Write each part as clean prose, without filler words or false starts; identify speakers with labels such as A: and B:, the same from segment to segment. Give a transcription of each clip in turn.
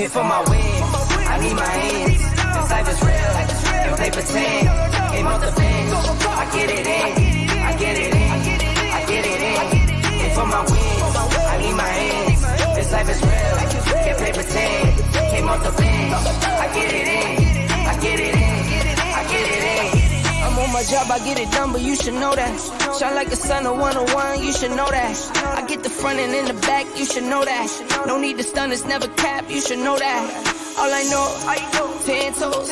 A: Came for my wins, I need my ends. This life is real, and play pretend. Came off the bench, I get it in, I get it in, I get it in. Came for my wins, I need my ends. This life is real, can't play pretend. Came off the bench, I get it in, I get it in, I get it in. I'm on my job, I get it done, but you should know that. Shine like a sun of 101, you should know that. I get the front and in the back, you should know that. No need to stun, it's never cap, you should know that. All I know, 10 toes,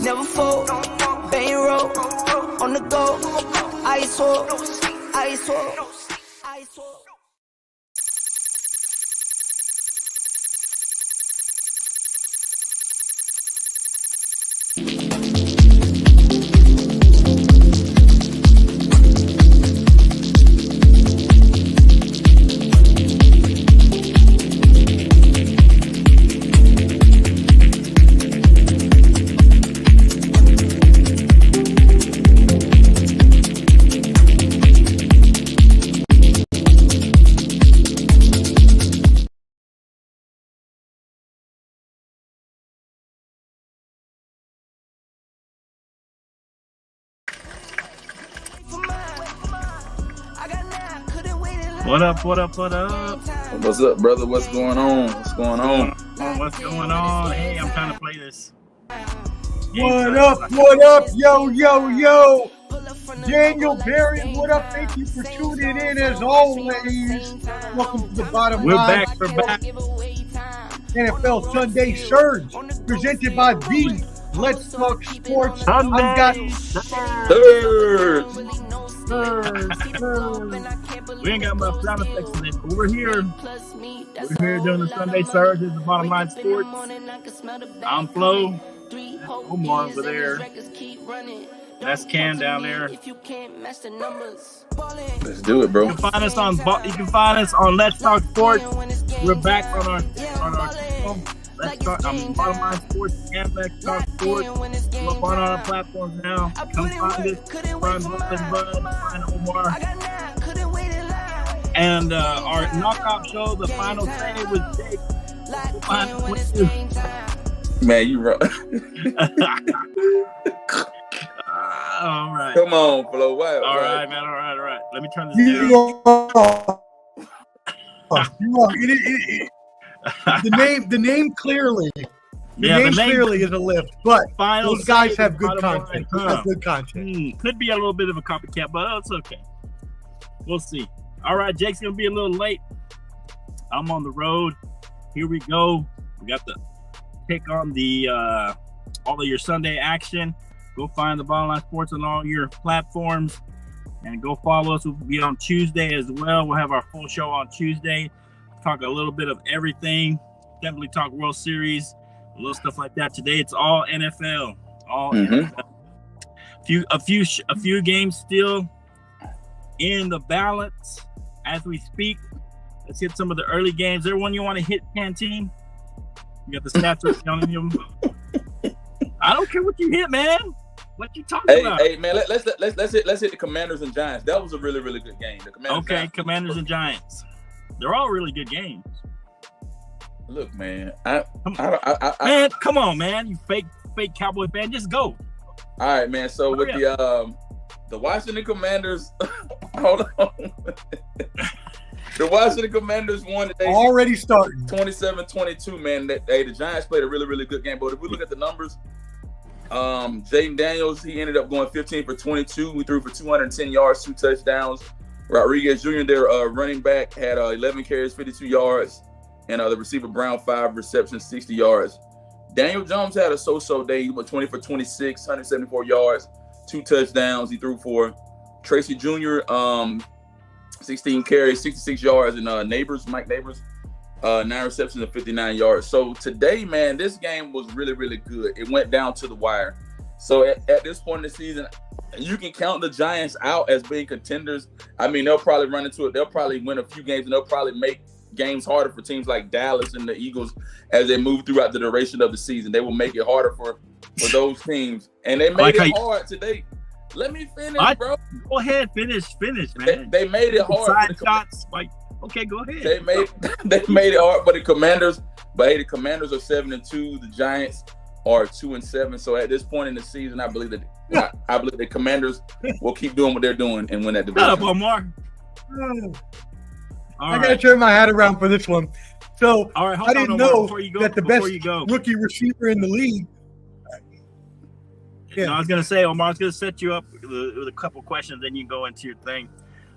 A: never fold, bang roll, on the go, ice wall, ice wall, ice wall.
B: What up, what up, what up?
C: What's up, brother? What's going on? What's going on?
B: What's going on? Hey, I'm trying to play this.
D: What up, yo. Daniel Berry, what up? Thank you for tuning in as always. Welcome to the bottom
B: We're
D: line.
B: back, we're back.
D: NFL Sunday Surge, presented by the Let's Talk Sports.
B: Sunday
C: Third.
B: We ain't got much sound effects in it, but we're here. We're here doing the Sunday Surge. This is the Bottom Line Sports. I'm Flo. Omar over there. That's Cam down there.
C: Let's do it, bro.
B: You can find us on Let's Talk Sports. We're back on our channel. Let's talk. Bottom Line Sports and Let's Talk Sports. We're up on our platforms now. Come find us. Find Bud, find Omar. And our knockout show, the final say with Jake.
C: Man, you right.
B: All right.
C: Come on, Flo.
B: All right, man. All right. Let me turn this down.
D: The name clearly. The name clearly is a lift, but those guys have good content.
B: Could be a little bit of a copycat, but it's okay. We'll see. All right, Jake's gonna be a little late. I'm on the road. Here we go. We got the take on the all of your Sunday action. Go find the Bottom Line Sports on all your platforms, and go follow us. We'll be on Tuesday as well. We'll have our full show on Tuesday. Talk a little bit of everything. Definitely talk World Series, a little stuff like that. Today it's all NFL. NFL. A few games still in the balance as we speak. Let's hit some of the early games. Is there one you want to hit, Canteen? You got the stats up on them. I don't care what you hit, man. What you talking about?
C: Hey, man. Let's hit the Commanders and Giants. That was a really, really good game.
B: Commanders and Giants. They're all really good games.
C: Look, man.
B: Man, come on, man. You fake Cowboy fan. Just go.
C: All right, man. So with the Washington Commanders, hold on. The Washington Commanders won today.
D: Already starting.
C: 27-22, man. The Giants played a really, really good game. But if we look at the numbers, Jaden Daniels, he ended up going 15 for 22. We threw for 210 yards, 2 touchdowns. Rodriguez Jr., their running back, had 11 carries, 52 yards. And the receiver Brown, 5 receptions, 60 yards. Daniel Jones had a so-so day. He went 20 for 26, 174 yards, 2 touchdowns. He threw for Tracy Jr., 16 carries, 66 yards. And Mike Neighbors, 9 receptions and 59 yards. So today, man, this game was really, really good. It went down to the wire. So at this point in the season, you can count the Giants out as being contenders. I mean, they'll probably run into it. They'll probably win a few games, and they'll probably make games harder for teams like Dallas and the Eagles as they move throughout the duration of the season. They will make it harder for those teams. And they made it hard today. Let me finish, bro.
B: Go ahead, finish, man.
C: They made it hard.
B: Side shots, okay, go ahead.
C: They made it hard for the Commanders But hey, the Commanders are 7-2. The Giants are 2-7. So at this point in the season, I believe that the Commanders will keep doing what they're doing and win that division.
B: Shut up, Omar.
D: I gotta turn my hat around for this one. So
B: all right,
D: I didn't know that the best
B: go.
D: rookie receiver in the league.
B: Yeah, no, I was gonna say, Omar, I was gonna set you up with a couple questions, then you go into your thing.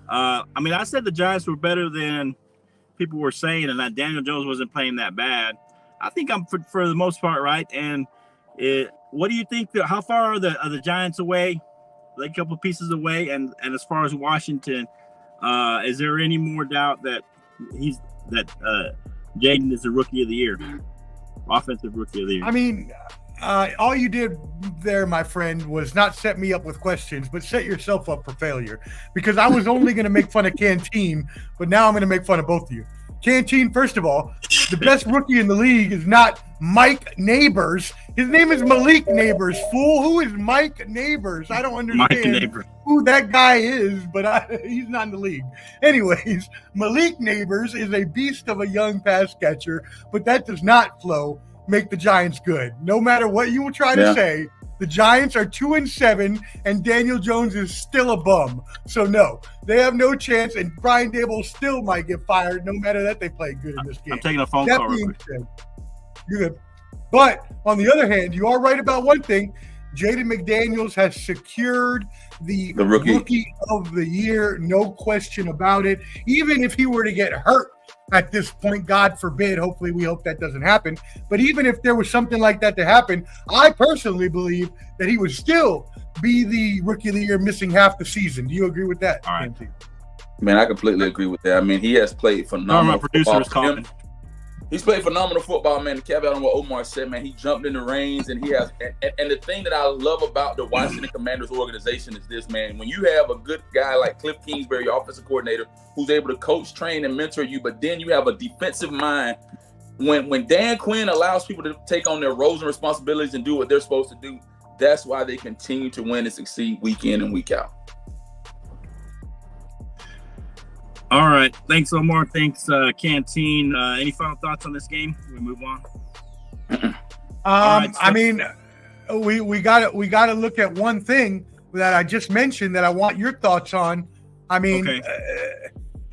B: I mean, I said the Giants were better than people were saying, and that Daniel Jones wasn't playing that bad. I think I'm for the most part right. And what do you think? How far are the Giants away? Like a couple pieces away, and as far as Washington, is there any more doubt that Jaden is the rookie of the year, offensive rookie of the year?
D: I mean, all you did there, my friend, was not set me up with questions, but set yourself up for failure. Because I was only going to make fun of Canteen, but now I'm going to make fun of both of you. Canteen, first of all, the best rookie in the league is not Mike Neighbors. His name is Malik Neighbors, fool. Who is Mike Neighbors? I don't understand who that guy is, but he's not in the league. Anyways, Malik Neighbors is a beast of a young pass catcher, but that does not, Flo, make the Giants good. No matter what you will try to say, the Giants are 2-7, and Daniel Jones is still a bum. So no, they have no chance, and Brian Daboll still might get fired, no matter that they play good in this game.
B: I'm taking a phone call real quick.
D: You're good. But on the other hand, you are right about one thing. Jaden McDaniels has secured the rookie of the year, no question about it. Even if he were to get hurt at this point, God forbid, hopefully we hope that doesn't happen. But even if there was something like that to happen, I personally believe that he would still be the rookie of the year missing half the season. Do you agree with that?
B: All right.
C: Man, I completely agree with that. I mean, he has played phenomenal football. He's played phenomenal football, man. To caveat on what Omar said, man, he jumped in the reins, and he has. And the thing that I love about the Washington Commanders organization is this, man. When you have a good guy like Cliff Kingsbury, your offensive coordinator, who's able to coach, train, and mentor you, but then you have a defensive mind. When Dan Quinn allows people to take on their roles and responsibilities and do what they're supposed to do, that's why they continue to win and succeed week in and week out.
B: All right. Thanks, Omar. Thanks, Canteen. Any final thoughts on this game? We move on.
D: Right, so I mean, we got to look at one thing that I just mentioned that I want your thoughts on. I mean,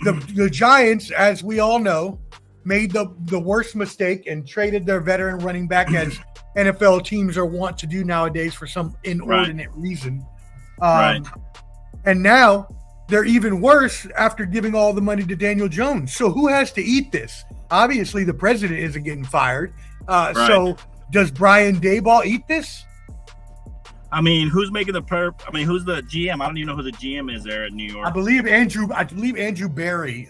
D: the Giants, as we all know, made the worst mistake and traded their veteran running back, as NFL teams are wont to do nowadays for some inordinate reason. And now they're even worse after giving all the money to Daniel Jones. So who has to eat this? Obviously, the president isn't getting fired. So does Brian Daboll eat this?
B: I mean, who's making who's the GM? I don't even know who the GM is there in New York.
D: I believe Andrew Berry,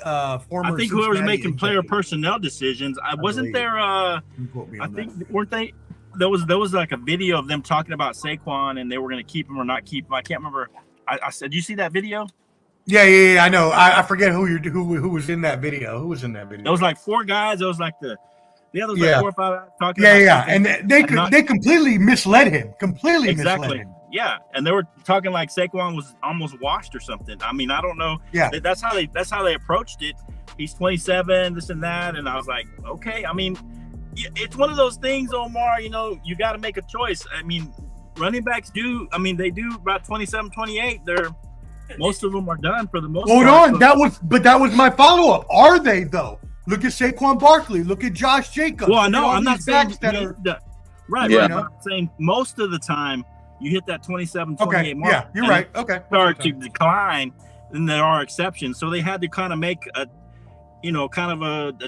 D: former.
B: I think whoever's making player personnel decisions. Wasn't there? I think weren't they? There was like a video of them talking about Saquon, and they were going to keep him or not keep him. I can't remember. I said, did you see that video?
D: Yeah. I know. I forget who was in that video. Who was in that video?
B: There was like four guys. It was like the others like 4 or 5 talking.
D: Yeah. And they completely misled him. Misled him.
B: Yeah, and they were talking like Saquon was almost washed or something. I mean, I don't know.
D: Yeah,
B: that's how they approached it. He's 27, this and that, and I was like, okay. I mean, it's one of those things, Omar. You know, you got to make a choice. I mean, running backs do. I mean, they do about 27, 28. Most of them are done for the most part.
D: Hold on, that was my follow-up. Are they though? Look at Saquon Barkley. Look at Josh Jacobs.
B: Well, no, I'm not saying right.
C: Yeah.
B: I'm saying most of the time you hit that 27, 28 mark.
D: Yeah, you're right. Okay.
B: Start to decline, and there are exceptions. So they had to kind of make a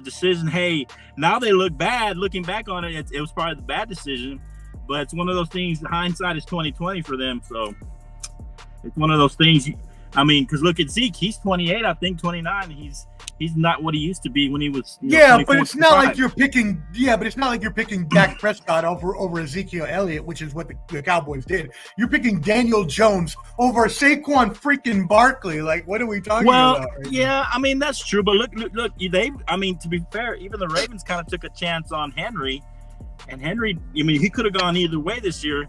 B: decision. Hey, now they look bad. Looking back on it, it was probably the bad decision. But it's one of those things. Hindsight is 20/20 for them. So it's one of those things. I mean, because look at Zeke. He's 28, I think 29. He's not what he used to be when he was.
D: But it's not like you're picking. Yeah, but it's not like you're picking Dak Prescott over Ezekiel Elliott, which is what the Cowboys did. You're picking Daniel Jones over Saquon freaking Barkley. Like, what are we talking about?
B: Well, yeah, I mean that's true. But look. I mean, to be fair, even the Ravens kind of took a chance on Henry, and Henry. I mean, he could have gone either way this year.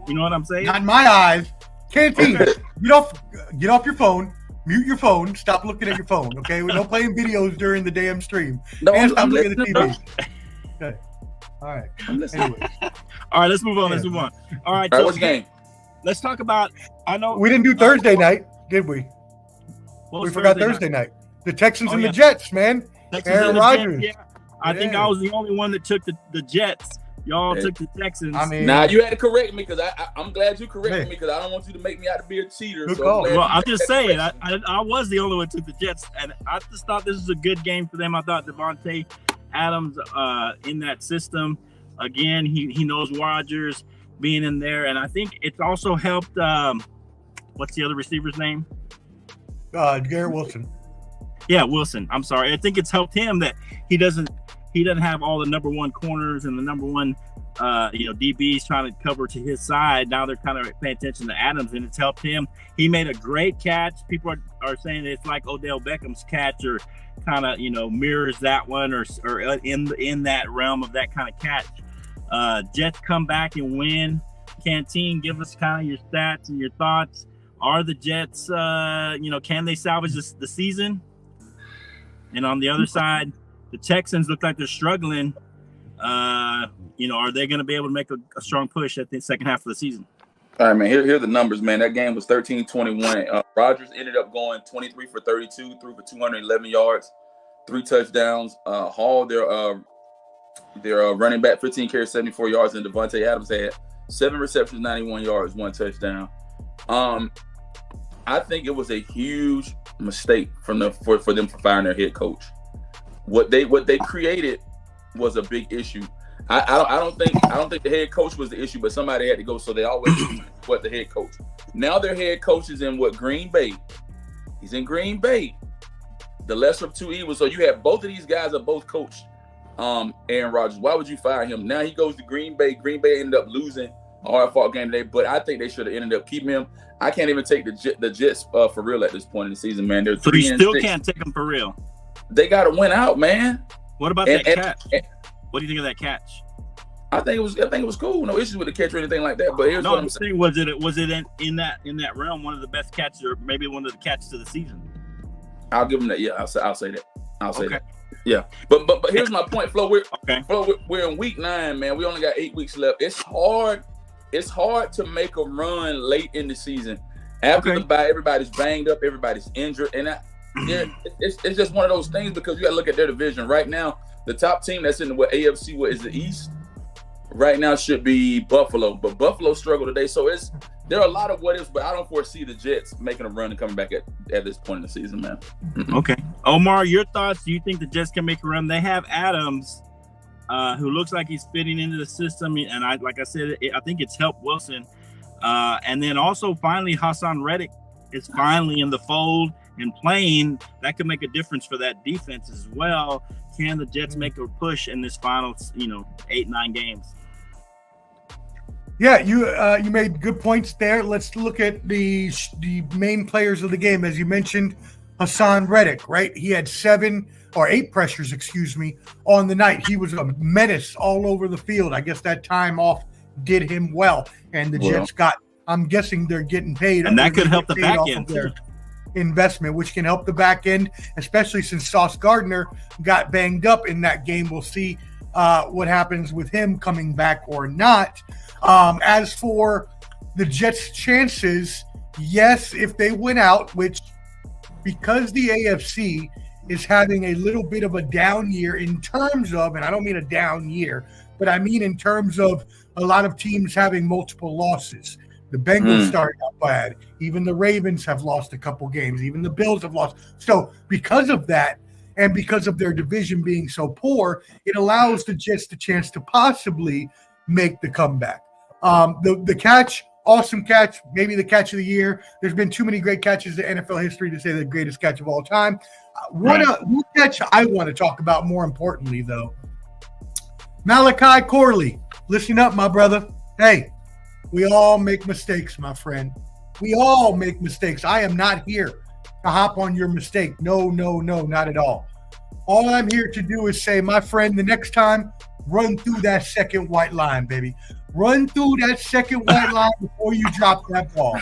B: You know what I'm saying?
D: Not in my eyes. Canteen, get off your phone. Mute your phone. Stop looking at your phone. Okay, we're not playing videos during the damn stream.
C: No,
D: And stop
C: I'm
D: looking at the
C: listening,
D: TV. Okay. All right.
C: I'm listening.
D: Anyways,
B: All right, let's move on. Let's move on. All right,
C: All right,
B: so
C: what's the game?
B: let's talk about. I know
D: we didn't do Thursday night, did we?
B: what
D: We
B: was
D: forgot
B: night?
D: Thursday night. The Texans
B: Oh,
D: and
B: yeah.
D: the Jets, man.
B: Texans
D: Aaron
B: and the
D: Rodgers.
B: Jets, yeah. I think
D: Yeah.
B: I was the only one that took the Jets. Y'all
C: Hey.
B: took the Texans.
D: I mean,
C: Nah, you had to correct me because I'm glad you corrected
D: Hey.
C: me because I don't want you to make me out to be a cheater.
D: Good
C: so
D: call.
C: glad
B: well,
C: you
B: I'm
C: made
B: just
C: that
B: saying,
C: correction.
B: I was the only one who took the Jets, and I just thought this was a good game for them. I thought Devontae Adams in that system. Again, he knows Rodgers being in there, and I think it's also helped. What's the other receiver's name?
D: Garrett Wilson.
B: Yeah, Wilson. I'm sorry. I think it's helped him that he doesn't have all the number one corners and the number one DBs trying to cover to his side. Now they're kind of paying attention to Adams, and it's helped him. He made a great catch. People are saying it's like Odell Beckham's catch, or kind of mirrors that one, or in that realm of that kind of catch. Jets come back and win. Canteen, give us kind of your stats and your thoughts. Are the Jets, can they salvage the season? And on the other side, the Texans look like they're struggling. Are they going to be able to make a strong push at the second half of the season?
C: All right, man. Here are the numbers, man. That game was 13-21. Rodgers ended up going 23 for 32, threw for 211 yards, 3 touchdowns. Hall, their running back, 15 carries, 74 yards, and Devontae Adams had 7 receptions, 91 yards, 1 touchdown. I think it was a huge mistake for them for firing their head coach. What they created was a big issue. I don't think the head coach was the issue, but somebody had to go, so they always what the head coach. Now their head coach is in Green Bay. He's in Green Bay. The lesser of two evils. So you have both of these guys are both coached. Aaron Rodgers. Why would you fire him? Now he goes to Green Bay. Green Bay ended up losing a hard-fought game today, but I think they should have ended up keeping him. I can't even take the Jets for real at this point in the season, man. They're
B: So
C: 3-6.
B: you still can't take them for real.
C: They got to win out, man.
B: What about that catch? What do you think of that catch?
C: I think it was cool. No issues with the catch or anything like that. But here's what I'm saying.
B: Was it in that realm one of the best catches, or maybe one of the catches of the season?
C: I'll give them that. Yeah, I'll say that. I'll say
B: Okay.
C: that. Yeah, but here's my point, Flo.
B: Okay.
C: We're in week 9, man. We only got 8 weeks left. It's hard to make a run late in the season. After the bye, everybody's banged up, everybody's injured, and it's just one of those things because you got to look at their division right now. The top team that's in the AFC, is the East right now, should be Buffalo, but Buffalo struggled today. So there are a lot of what ifs, but I don't foresee the Jets making a run and coming back at this point in the season, man.
B: Okay, Omar, your thoughts? Do you think the Jets can make a run? They have Adams, who looks like he's fitting into the system, and I think it's helped Wilson, and then also finally Hassan Reddick is finally in the fold and playing. That could make a difference for that defense as well. Can the Jets make a push in this final 8-9 games?
D: Yeah, you made good points there. Let's look at the main players of the game. As you mentioned, Hassan Reddick, right? He had 8 pressures, on the night. He was a menace all over the field. I guess that time off did him well. And the Jets I'm guessing they're getting paid.
B: And that could help the back end too.
D: Investment, which can help the back end, especially since Sauce Gardner got banged up in that game. We'll see what happens with him coming back or not. As for the Jets' chances, yes, if they win out, which because the AFC is having a little bit of a down year in terms of, and I don't mean a down year, but I mean in terms of a lot of teams having multiple losses. The Bengals started out bad. Even the Ravens have lost a couple games. Even the Bills have lost. So because of that, and because of their division being so poor, it allows the Jets the chance to possibly make the comeback. The catch, awesome catch, maybe the catch of the year. There's been too many great catches in NFL history to say the greatest catch of all time. One catch I want to talk about more importantly, though, Malachi Corley. Listen up, my brother. Hey, we all make mistakes, my friend. We all make mistakes. I am not here to hop on your mistake. No, not at all. All I'm here to do is say, my friend, the next time, run through that second white line, baby. Run through that second white line before you drop that ball.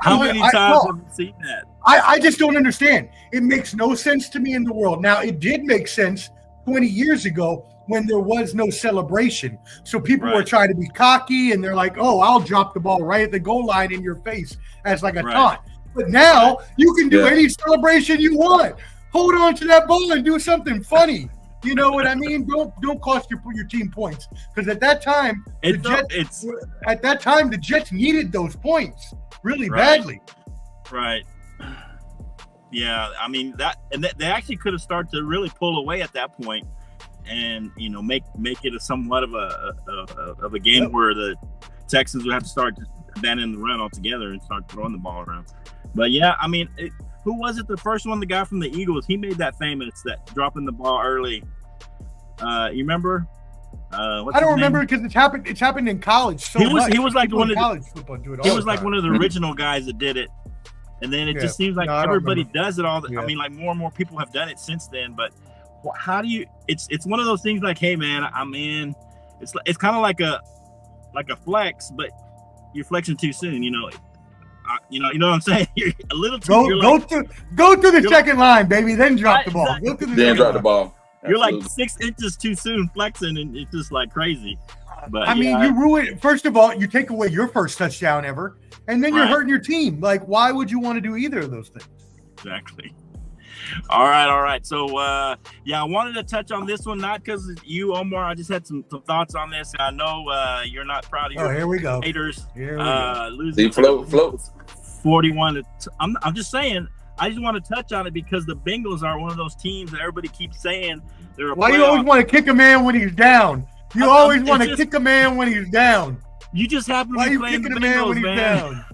B: How many times have you seen that?
D: I just don't understand. It makes no sense to me in the world. Now, it did make sense 20 years ago when there was no celebration. So people were trying to be cocky, and they're like, oh, I'll drop the ball right at the goal line in your face as like a taunt. But now you can do any celebration you want. Hold on to that ball and do something funny. You know what I mean? Don't cost your team points, because at that time the Jets needed those points really badly.
B: Right. Yeah, I mean they actually could have started to really pull away at that point, and make it a somewhat of a game where the Texans would have to start abandoning the run altogether and start throwing the ball around. But yeah, I mean, who was it? The first one, the guy from the Eagles, he made that famous, that dropping the ball early. You remember? I
D: don't remember because it's happened in college. So
B: he was like one of
D: college football do it.
B: He was like one of the original guys that did it. And then it just seems like everybody does it all. I mean, like more and more people have done it since then. But how do you? It's one of those things like, hey man, I'm in. It's kind of like a flex, but you're flexing too soon. You know what I'm saying? You're a little too.
D: Go to the second line, baby. Then drop the ball.
B: Exactly.
D: Go to the
C: then drop the ball.
B: You're like 6 inches too soon flexing, and it's just like crazy. But
D: I mean, you ruin. First of all, you take away your first touchdown ever, and then you're hurting your team. Like, why would you want to do either of those things?
B: Exactly. All right. So, I wanted to touch on this one, not because you, Omar. I just had some thoughts on this. I know you're not proud of your
D: here we go.
B: Raiders
C: See,
B: losing
C: float.
B: 41. I'm just saying. I just want to touch on it because the Bengals are one of those teams that everybody keeps saying they're a
D: Why you always want to kick a man when he's down? You always want to kick a man when he's down.
B: You just happen to be playing the Bengals, man.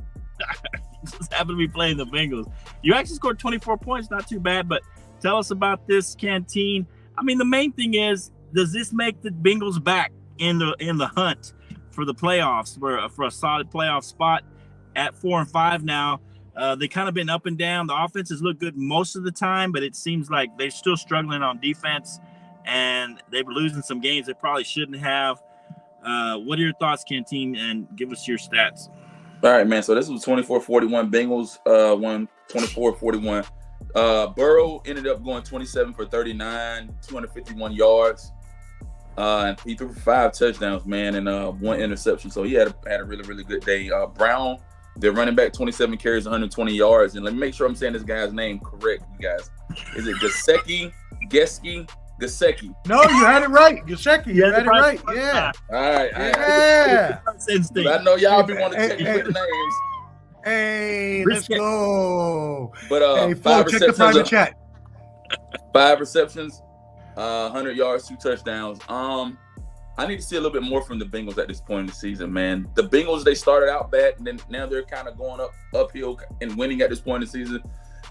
B: You just happen to be playing the Bengals. You actually scored 24 points, not too bad. But tell us about this, Canteen. I mean, the main thing is, does this make the Bengals back in the hunt for the playoffs, for a solid playoff spot at 4-5 now? They kind of been up and down. The offense has looked good most of the time, but it seems like they're still struggling on defense, and they're losing some games they probably shouldn't have. What are your thoughts, Canteen? And give us your stats.
C: All right, man. So this was 24-41. Bengals won 24-41. Burrow ended up going 27 for 39, 251 yards. And he threw for 5 touchdowns, man, and 1 interception. So he had a really, really good day. Brown, their running back, 27 carries, 120 yards. And let me make sure I'm saying this guy's name correct, you guys. Is it Gesicki? Gesicki.
D: No, you had it right. Gesicki. You had it right. Yeah.
C: All right.
D: Yeah.
C: I know y'all be wanting to check me with the names.
D: Hey, let's go.
C: But 5 receptions. Check the private chat. 5 receptions, 100 yards, 2 touchdowns. I need to see a little bit more from the Bengals at this point in the season, man. The Bengals, they started out bad, and then now they're kind of going uphill and winning at this point in the season.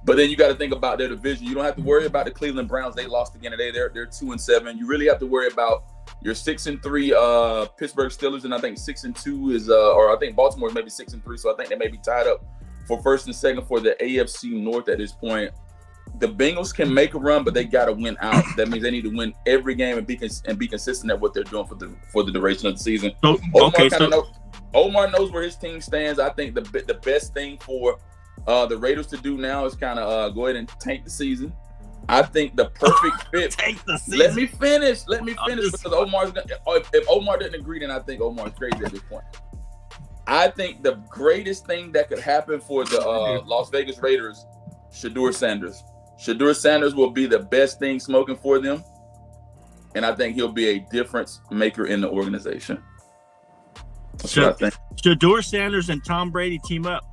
C: But then you got to think about their division. You don't have to worry about the Cleveland Browns. They lost again today. They're 2-7. You really have to worry about your 6-3 Pittsburgh Steelers, and I think 6-2 is, or I think Baltimore is maybe 6-3. So I think they may be tied up for first and second for the AFC North at this point. The Bengals can make a run, but they got to win out. That means they need to win every game and be consistent at what they're doing for the duration of the season. Omar knows where his team stands. I think the best thing for the Raiders to do now is kind of go ahead and tank the season. I think the perfect fit.
B: Tank the season.
C: Let me finish because Omar's gonna, if Omar didn't agree, then I think Omar's crazy at this point. I think the greatest thing that could happen for the Las Vegas Raiders, Shedeur Sanders. Shedeur Sanders will be the best thing smoking for them, and I think he'll be a difference maker in the organization. That's what I think.
B: Shedeur Sanders and Tom Brady team up.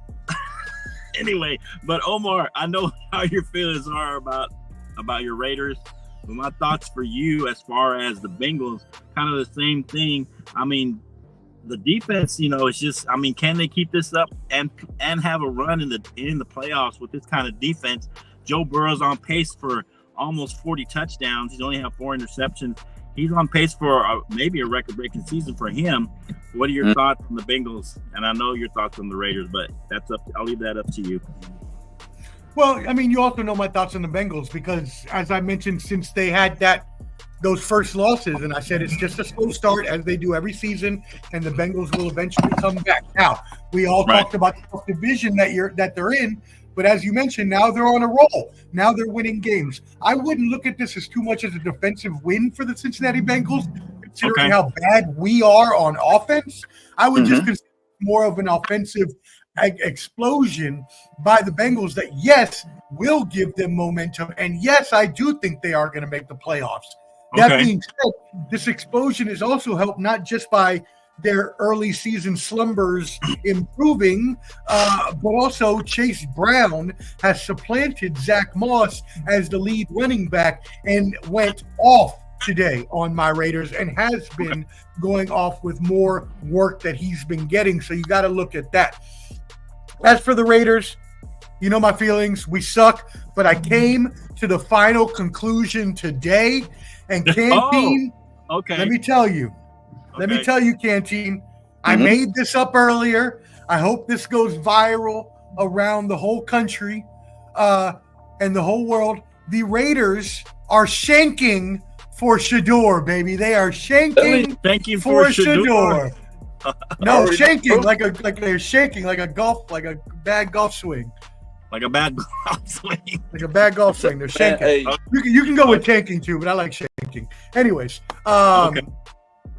B: Anyway, but Omar, I know how your feelings are about your Raiders. But my thoughts for you as far as the Bengals, kind of the same thing. I mean, the defense, it's just, I mean, can they keep this up and have a run in the playoffs with this kind of defense? Joe Burrow's on pace for almost 40 touchdowns. He's only had 4 interceptions. He's on pace for maybe a record-breaking season for him. What are your thoughts on the Bengals? And I know your thoughts on the Raiders, but I'll leave that up to you.
D: Well, I mean, you also know my thoughts on the Bengals because, as I mentioned, since they had those first losses, and I said it's just a slow start as they do every season, and the Bengals will eventually come back. Now, we all talked about the division that they're in, But as you mentioned, now they're on a roll. Now they're winning games. I wouldn't look at this as too much as a defensive win for the Cincinnati Bengals, considering how bad we are on offense. I would just consider more of an offensive explosion by the Bengals that, yes, will give them momentum. And yes, I do think they are going to make the playoffs. That being said, this explosion is also helped not just by their early season slumbers improving, but also Chase Brown has supplanted Zach Moss as the lead running back and went off today on my Raiders and has been going off with more work that he's been getting. So you got to look at that. As for the Raiders, you know my feelings. We suck, but I came to the final conclusion today. And Canteen, let me tell you, Canteen, I made this up earlier. I hope this goes viral around the whole country and the whole world. The Raiders are shanking for Shedeur, baby. They are shanking for Shedeur. No, shanking like they're shaking like a bad golf swing.
B: Like a bad golf swing.
D: Like a bad golf swing. They're shanking. Hey. You can go with tanking too, but I like shanking. Anyways,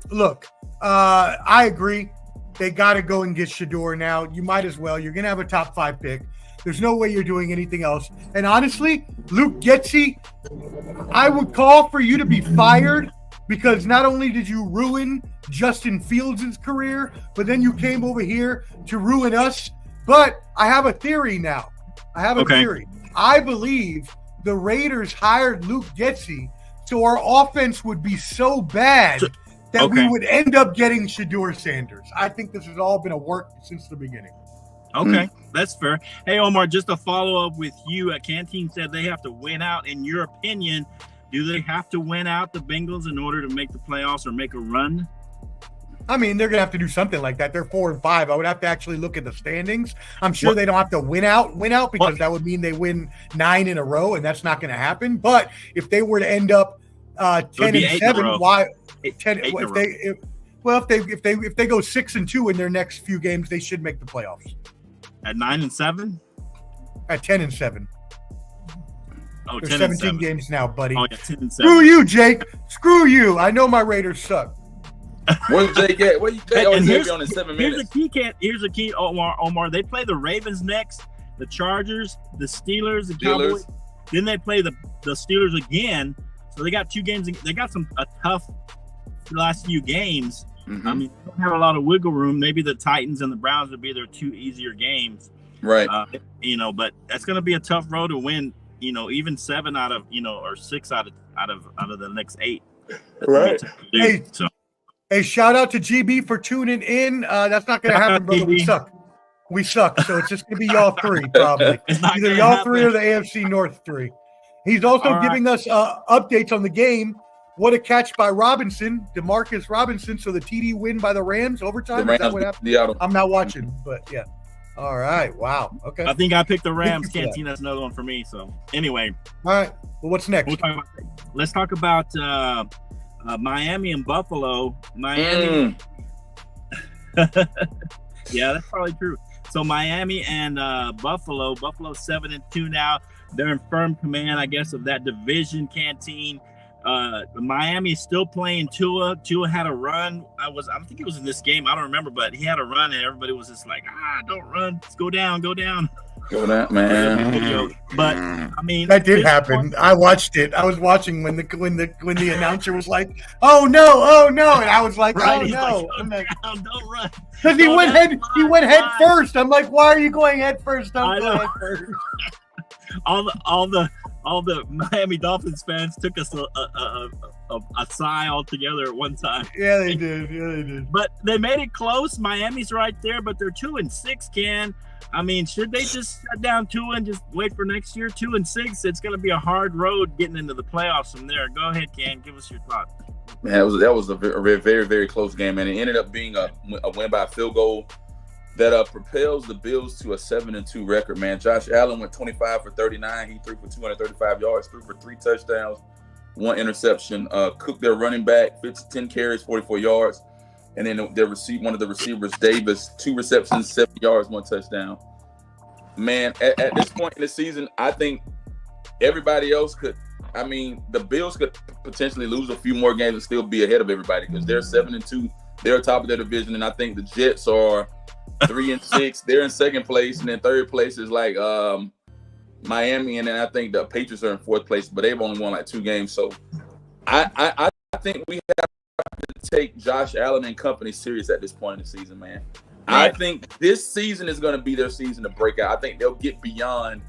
D: look, I agree. They got to go and get Shedeur now. You might as well. You're going to have a top 5 pick. There's no way you're doing anything else. And honestly, Luke Getsy, I would call for you to be fired because not only did you ruin Justin Fields' career, but then you came over here to ruin us. But I have a theory now. Theory. I believe the Raiders hired Luke Getsy so our offense would be so bad that we would end up getting Shedeur Sanders. I think this has all been a work since the beginning.
B: Okay, that's fair. Hey, Omar, just to follow up with you, Canteen said they have to win out. In your opinion, do they have to win out the Bengals in order to make the playoffs or make a run?
D: I mean, they're going to have to do something like that. They're 4-5. I would have to actually look at the standings. I'm sure they don't have to win out because that would mean they win 9 in a row, and that's not going to happen. But if they were to end up 10-7, why? If they go 6-2 in their next few games, they should make the playoffs.
B: At 9-7?
D: At 10-7.
B: Oh,
D: there's 17 games now, buddy.
B: Oh, yeah, 10-7.
D: Screw you, Jake. Screw you. I know my Raiders suck.
C: Where's Jake at? Where you Jake on in 7 minutes?
B: Here's a key, Omar. They play the Ravens next, the Chargers, the Steelers, the Cowboys. Then they play the Steelers again. So they got 2 games. They got a tough last few games. I mean, they don't have a lot of wiggle room. Maybe the Titans and the Browns would be their 2 easier games.
C: Right.
B: But that's going to be a tough road to win, even 7 out of, or 6 out of the next 8.
C: Right.
D: Hey, shout out to GB for tuning in. That's not going to happen, brother. We suck. So it's just going to be y'all 3, probably. Either y'all 3 or the AFC North 3. He's also giving us updates on the game. What a catch by Robinson, Demarcus Robinson. So the TD win by the Rams overtime. Is that what happened? I'm not watching, but yeah. All right. Wow. Okay.
B: I think I picked the Rams. Canteen. That's another one for me. So anyway.
D: All right. Well, what's next?
B: Let's talk about Miami and Buffalo. Miami. Yeah, that's probably true. So Miami and Buffalo. Buffalo 7-2 now. They're in firm command, I guess, of that division. Canteen. Miami is still playing Tua. Tua had a run. I think it was in this game. I don't remember, but he had a run, and everybody was just like, don't run. Just go down.
C: Go down, man.
B: But I mean,
D: that did happen. I watched it. I was watching when the announcer was like, "Oh no!" and I was like,
B: right,
D: "Oh no!"
B: I'm like, don't run.
D: Because he went head first. I'm like, "Why are you going head first?" Don't go head first.
B: All the Miami Dolphins fans took us a sigh altogether at one time.
D: Yeah, they did.
B: But they made it close. Miami's right there, but they're 2-6. Ken, I mean, should they just shut down Tua and just wait for next year? 2-6. It's going to be a hard road getting into the playoffs from there. Go ahead, Ken. Give us your thoughts.
C: Man, that was a very, very, very close game, and it ended up being a win by a field goal that propels the Bills to a 7-2 record, man. Josh Allen went 25 for 39. He threw for 235 yards, threw for 3 touchdowns, 1 interception. Cook, their running back, 10 carries, 44 yards. And then one of the receivers, Davis, 2 receptions, 70 yards, 1 touchdown. Man, at this point in the season, I think everybody else could. I mean, the Bills could potentially lose a few more games and still be ahead of everybody because they're 7-2. They're top of their division, and I think the Jets are 3-6. They're in second place, and then third place is like Miami, and then I think the Patriots are in fourth place, but they've only won like 2 games. So I think we have to take Josh Allen and company serious at this point in the season, man.
B: Right.
C: I think this season is going to be their season to break out. I think they'll get beyond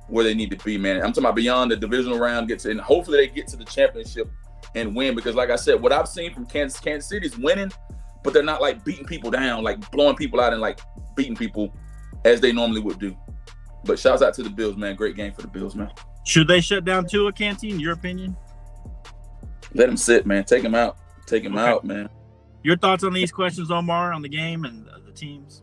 C: where they need to be, man. I'm talking about beyond the divisional round, and hopefully they get to the championship and win. Because, like I said, what I've seen from Kansas City is winning, but they're not like beating people down, like blowing people out and like beating people as they normally would do. But shouts out to the Bills, man. Great game for the Bills, man.
B: Should they shut down Tua, Canteen? Your opinion?
C: Let him sit, man. Take him out. Take him out, man.
B: Your thoughts on these questions, Omar, on the game and the teams?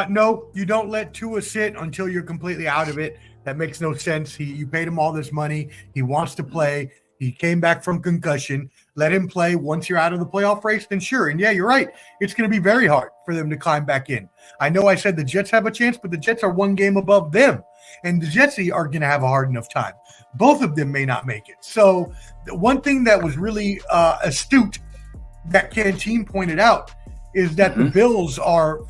D: No, you don't let Tua sit until you're completely out of it. That makes no sense. You paid him all this money. He wants to play. He came back from concussion. Let him play. Once you're out of the playoff race, then sure. And yeah, you're right. It's going to be very hard for them to climb back in. I know I said the Jets have a chance, but the Jets are 1 game above them. And the Jets are going to have a hard enough time. Both of them may not make it. So the one thing that was really astute that Canteen pointed out is that the Bills are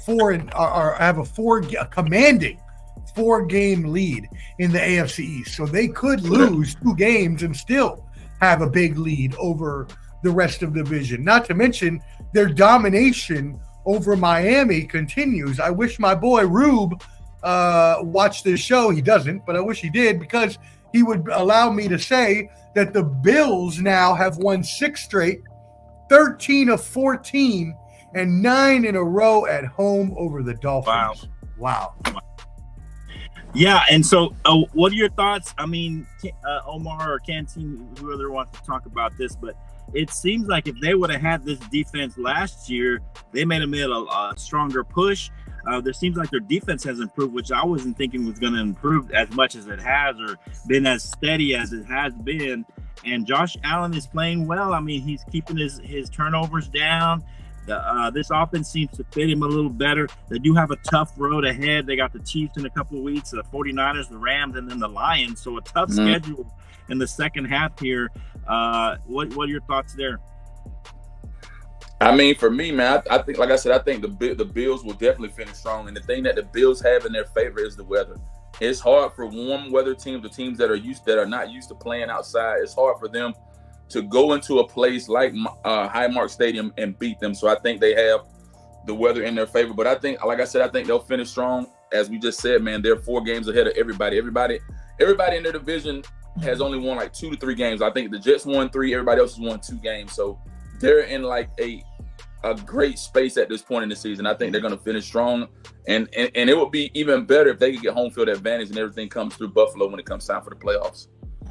D: have a commanding 4-game lead in the AFC East. So they could lose 2 games and still have a big lead over the rest of the division. Not to mention their domination over Miami continues. I wish my boy Rube watched this show. He doesn't, but I wish he did, because he would allow me to say that the Bills now have won 6 straight, 13 of 14, and 9 in a row at home over the Dolphins. Wow.
B: Yeah, and so what are your thoughts? I mean, Omar or Canteen, whoever wants to talk about this, but it seems like if they would have had this defense last year, they may have made a stronger push. There seems like their defense has improved, which I wasn't thinking was going to improve as much as it has, or been as steady as it has been. And Josh Allen is playing well. I mean, he's keeping his turnovers down. This offense seems to fit him a little better. They do have a tough road ahead. They got the Chiefs in a couple of weeks, the 49ers, the Rams, and then the Lions. So a tough schedule in the second half here. What are your thoughts there?
C: I mean, for me, man, I think, like I said, I think the Bills will definitely finish strong. And the thing that the Bills have in their favor is the weather. It's hard for warm weather teams, the teams that are not used to playing outside. It's hard for them to go into a place like Highmark Stadium and beat them. So I think they have the weather in their favor. But I think, like I said, I think they'll finish strong. As we just said, man, they're 4 games ahead of everybody. Everybody in their division has only won like 2 to 3 games. I think the Jets won 3. Everybody else has won 2 games. So they're in like a great space at this point in the season. I think they're going to finish strong. And it would be even better if they could get home field advantage and everything comes through Buffalo when it comes time for the playoffs.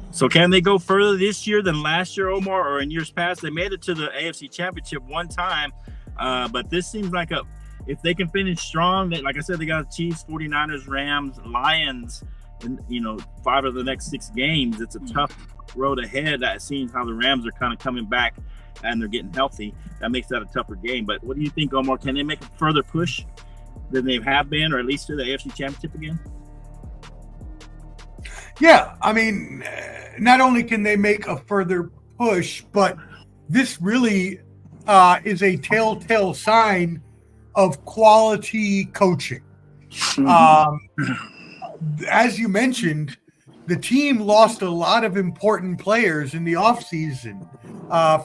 B: So can they go further this year than last year, Omar, or in years past? They made it to the AFC Championship one time, but this seems like if they can finish strong, like I said, they got Chiefs, 49ers, Rams, Lions, and 5 of the next 6 games. It's a tough road ahead. That seems how the Rams are kind of coming back and they're getting healthy. That makes that a tougher game. But what do you think, Omar? Can they make a further push than they have been, or at least to the AFC Championship again?
D: Yeah, I mean, not only can they make a further push, but this really is a telltale sign of quality coaching. As you mentioned, the team lost a lot of important players in the offseason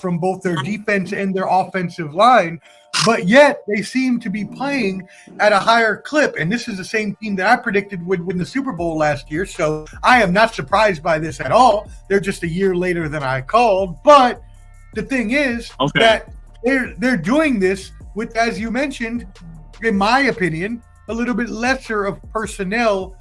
D: from both their defense and their offensive line, but yet they seem to be playing at a higher clip. And this is the same team that I predicted would win the Super Bowl last year. So I am not surprised by this at all. They're just a year later than I called. But the thing is that they're doing this with, as you mentioned, in my opinion, a little bit lesser of personnel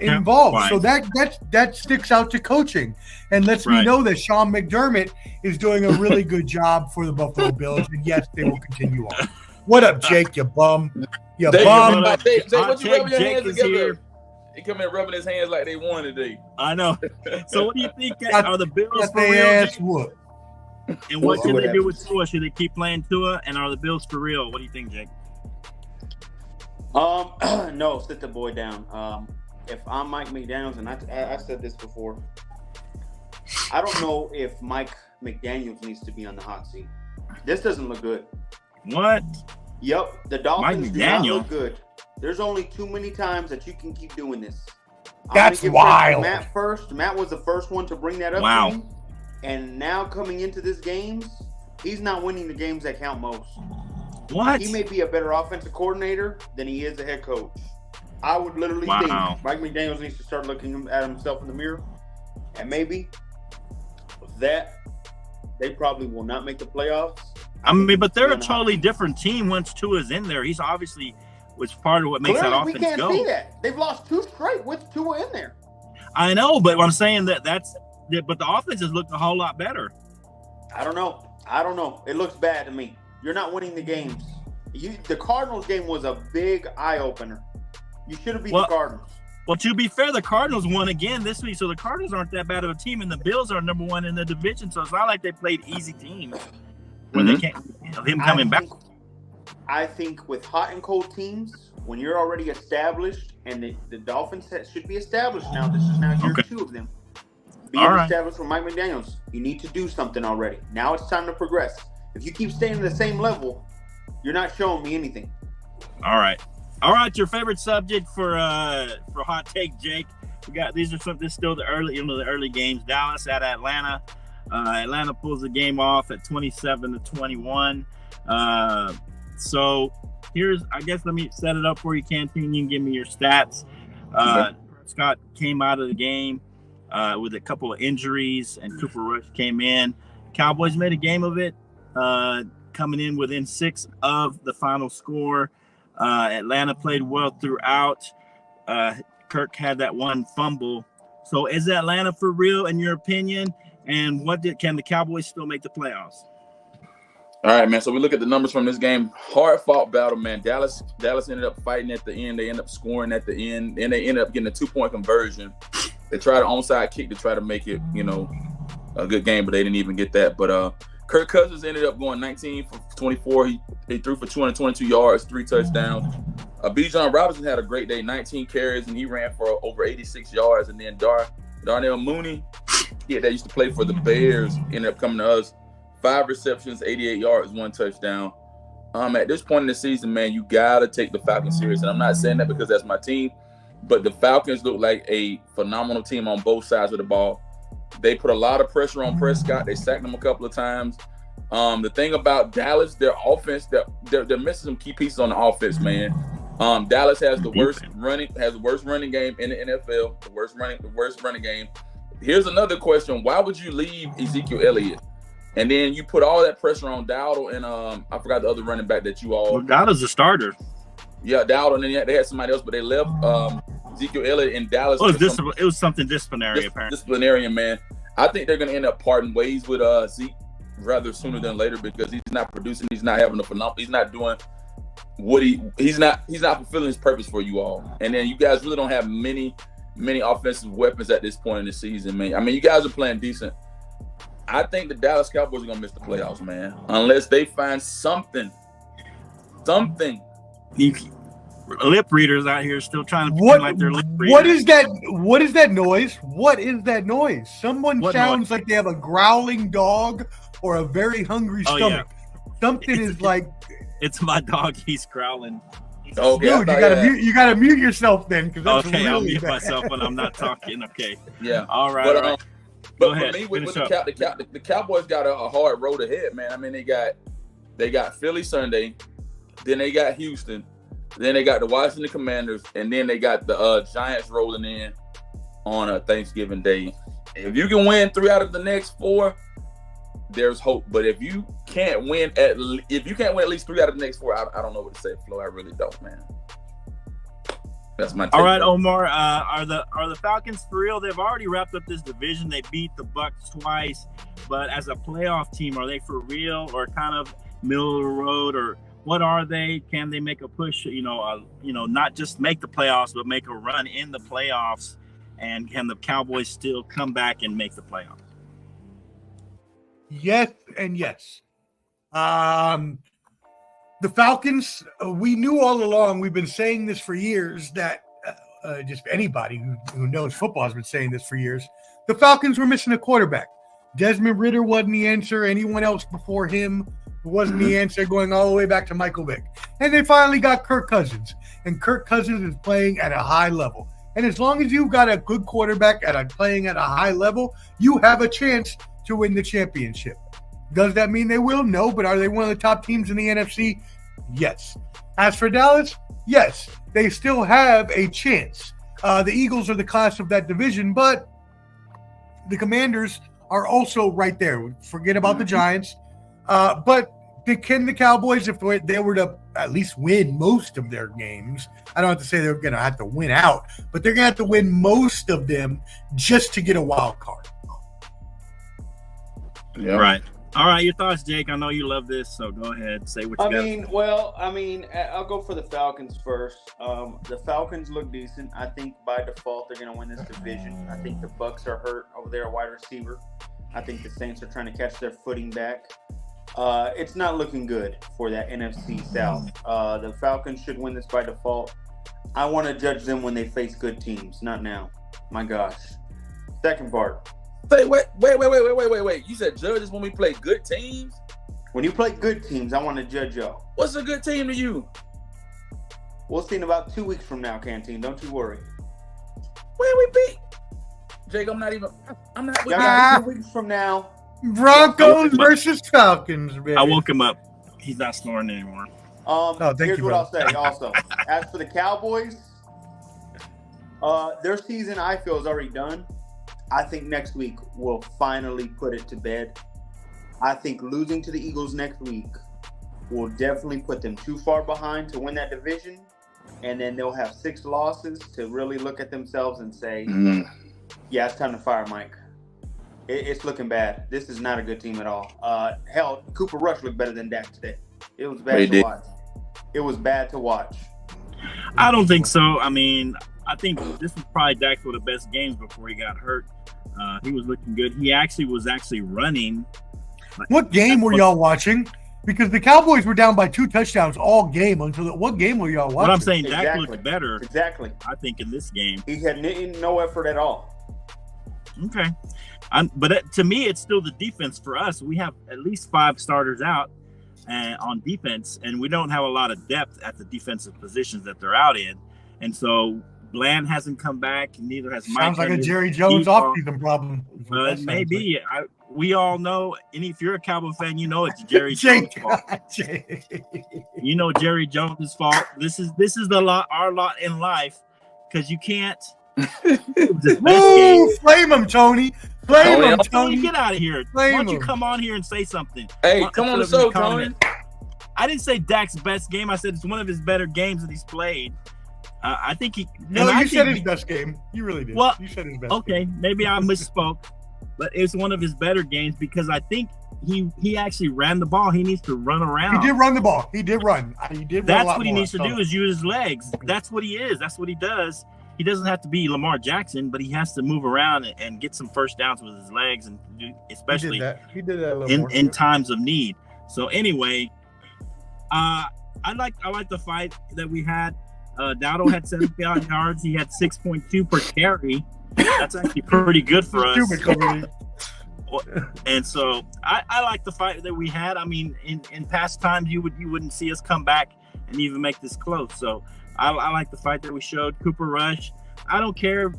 D: involved.
B: Fine.
D: So that sticks out to coaching and lets me know that Sean McDermott is doing a really good job for the Buffalo Bills, and yes, they will continue on. What up, Jake, you bum? You bum.
C: Jake, what you rubbing your
B: Jake
C: hands
B: is
C: together?
B: here.
C: He come in rubbing his hands like they won today.
B: I know. So what do you think? Are the Bills
D: Got
B: for
D: their
B: real?
D: ass
B: Jake?
D: whooped.
B: And what should they do with Tua? Should they keep playing Tua? And are the Bills for real? What do you think, Jake?
E: No, sit the boy down. If I'm Mike McDaniels, and I said this before, I don't know if Mike McDaniels needs to be on the hot seat. This doesn't look good.
B: What?
E: Yep, the Dolphins
B: Mike
E: do not
B: McDaniel?
E: look good. There's only too many times that you can keep doing this. I'm
D: That's
E: gonna give credit to
D: wild.
E: Matt first. Matt was the first one to bring that up
B: Wow.
E: to me. And now coming into this games, he's not winning the games that count most.
B: What?
E: He may be a better offensive coordinator than he is a head coach. I would literally
B: Wow.
E: think Mike McDaniels needs to start looking at himself in the mirror. And maybe that they probably will not make the playoffs.
B: I mean, but they're a
E: They're not.
B: totally different team once Tua's in there. He's obviously was part of what makes
E: Clearly,
B: that
E: we
B: offense
E: can't
B: go.
E: see that. They've lost 2 straight with Tua in there.
B: I know, but I'm saying but the offenses look a whole lot better.
E: I don't know. It looks bad to me. You're not winning the games. The Cardinals game was a big eye opener. You should have beat
B: Well,
E: the Cardinals.
B: Well, to be fair, the Cardinals won again this week, so the Cardinals aren't that bad of a team, and the Bills are number 1 in the division, so it's not like they played easy teams when they can't. Him coming back.
E: I think with hot and cold teams, when you're already established, and the Dolphins should be established now. This is now year 2 of them being
B: All right.
E: established for Mike McDaniels. You need to do something already. Now it's time to progress. If you keep staying at the same level, you're not showing me anything.
B: All right, your favorite subject for hot take, Jake. We got this is still the early games. Dallas at Atlanta. Atlanta pulls the game off at 27-21. So let me set it up for you, Canteen. You can give me your stats. Scott came out of the game with a couple of injuries, and Cooper Rush came in. Cowboys made a game of it, coming in within 6 of the final score. Atlanta played well throughout. Kirk had that one fumble. So is Atlanta for real, in your opinion? And can the Cowboys still make the playoffs?
C: All right, man. So we look at the numbers from this game. Hard-fought battle, man. Dallas ended up fighting at the end. They ended up scoring at the end, and they ended up getting a 2-point conversion. They tried an onside kick to try to make it, a good game, but they didn't even get that. But Kirk Cousins ended up going 19 for 24. He threw for 222 yards, 3 touchdowns. Bijan Robinson had a great day, 19 carries, and he ran for over 86 yards. And then Darnell Mooney, that used to play for the Bears, ended up coming to us. 5 receptions, 88 yards, 1 touchdown. At this point in the season, man, you gotta take the Falcons serious. And I'm not saying that because that's my team, but the Falcons look like a phenomenal team on both sides of the ball. They put a lot of pressure on Prescott. They sacked him a couple of times. The thing about Dallas, their offense, they're missing some key pieces on the offense, man. Dallas has the worst running game in the NFL, the worst running game. Here's another question: why would you leave Ezekiel Elliott? And then you put all that pressure on Dowdle and I forgot the other running back that you all.
B: Well, Dowdle's the starter.
C: Yeah, Dowdle, and then they had somebody else, but they left Ezekiel Elliott in Dallas.
B: It was something disciplinary, apparently.
C: Disciplinarian, man. I think they're going to end up parting ways with Zeke rather sooner than later because he's not producing. He's not having he's not doing what he's not fulfilling his purpose for you all. And then you guys really don't have many offensive weapons at this point in the season, man. I mean, you guys are playing decent. I think the Dallas Cowboys are going to miss the playoffs, man, unless they find something.
B: Lip readers out here still trying to pretend like they're lip readers.
D: What is that? What is that noise? What is that noise? Someone
B: What
D: sounds
B: noise?
D: like they have a growling dog or a very hungry
B: Oh,
D: stomach. Something is like,
B: It's my dog. He's growling.
C: Okay,
D: dude, you gotta mute yourself then, because that's
B: Okay,
D: really
B: I'll mute
D: bad.
B: myself when I'm not talking. Okay.
C: Yeah.
B: All right.
C: But,
B: all right.
C: But
B: Go
C: for
B: ahead,
C: me, with
B: finish up.
C: the Cowboys got a hard road ahead, man. I mean, they got Philly Sunday, then they got Houston, then they got the Washington Commanders, and then they got the Giants rolling in on Thanksgiving Day. If you can win 3 out of the next 4, there's hope. But if you can't win at least 3 out of the next 4, I don't know what to say, Flo. I really don't, man. That's my take.
B: All right, Omar. Are the Falcons for real? They've already wrapped up this division. They beat the Bucks twice, but as a playoff team, are they for real or kind of middle of the road, or what are they? Can they make a push? Not just make the playoffs, but make a run in the playoffs. And can the Cowboys still come back and make the playoffs?
D: Yes and yes. The Falcons, we knew all along, we've been saying this for years, that just anybody who knows football has been saying this for years. The Falcons were missing a quarterback. Desmond Ridder wasn't the answer. Anyone else before him wasn't the answer, going all the way back to Michael Vick. And they finally got Kirk Cousins. And Kirk Cousins is playing at a high level. And as long as you've got a good quarterback playing at a high level, you have a chance to win the championship. Does that mean they will? No, but are they one of the top teams in the NFC? Yes. As for Dallas, yes, they still have a chance. The Eagles are the class of that division, but the Commanders are also right there. Forget about the Giants. But can the Cowboys, if they were to at least win most of their games, I don't have to say they're going to have to win out, but they're going to have to win most of them just to get a wild card.
C: Yeah.
B: Right. All right, your thoughts, Jake. I know you love this, so go ahead. Say what you got.
E: I'll go for the Falcons first. The Falcons look decent. I think by default they're going to win this division. I think the Bucs are hurt over there at wide receiver. I think the Saints are trying to catch their footing back. It's not looking good for that NFC South. The Falcons should win this by default. I want to judge them when they face good teams, not now. My gosh. Second part.
C: Wait. You said judges when we play good teams?
E: When you play good teams, I want to judge y'all.
C: What's a good team to you?
E: We'll see in about 2 weeks from now, Canteen. Don't you worry.
C: Where we beat? Jake, I'm not with
E: Y'all got 2 weeks from now.
D: Broncos versus Falcons, baby.
B: I woke him up. He's not snoring anymore.
E: Here's
D: you,
E: what
D: bro.
E: I'll say also. As for the Cowboys, their season, I feel, is already done. I think next week we'll finally put it to bed. I think losing to the Eagles next week will definitely put them too far behind to win that division. And then they'll have 6 losses to really look at themselves and say, yeah, it's time to fire Mike. It's looking bad. This is not a good team at all. Hell, Cooper Rush looked better than Dak today. It was bad to watch. It was bad to watch.
B: I don't think so. I mean, I think this was probably Dak's one of the best games before he got hurt. He was looking good. He was running.
D: What game were y'all watching? Because the Cowboys were down by 2 touchdowns all game what game were y'all watching?
B: What I'm saying, Dak
E: Exactly.
B: looked better.
E: Exactly.
B: I think in this game.
E: He had no effort at all.
B: Okay. But to me, it's still the defense for us. We have at least 5 starters out on defense, and we don't have a lot of depth at the defensive positions that they're out in. And so Bland hasn't come back, neither has Mike.
D: Sounds like a Jerry Jones offseason problem.
B: Maybe. We all know, and if you're a Cowboy fan, you know it's Jerry Jones' fault. You know Jerry Jones' fault. This is our lot in life, because you can't.
D: Woo! Flame him, Tony. Flame him, Tony.
B: Get out of here. Why don't you come on here and say something?
C: Hey, come on the show, Tony.
B: I didn't say Dak's best game. I said it's one of his better games that he's played. I think he.
D: No, you said his best game. You really did.
B: Well,
D: you said his best.
B: Okay,
D: game.
B: Maybe I misspoke, but it's one of his better games because I think he actually ran the ball. He needs to run around.
D: He did run the ball. He did run. He did.
B: That's what he needs to do is use his legs. That's what he is. That's what he does. He doesn't have to be Lamar Jackson, but he has to move around and get some first downs with his legs, and especially
D: he did that a little more.
B: in times of need. So anyway, I like the fight that we had. Dowdle had 75 yards. He had 6.2 per carry. That's actually pretty good for us. And so I like the fight that we had. I mean, in past times you wouldn't see us come back and even make this close. So I like the fight that we showed. Cooper Rush, I don't care.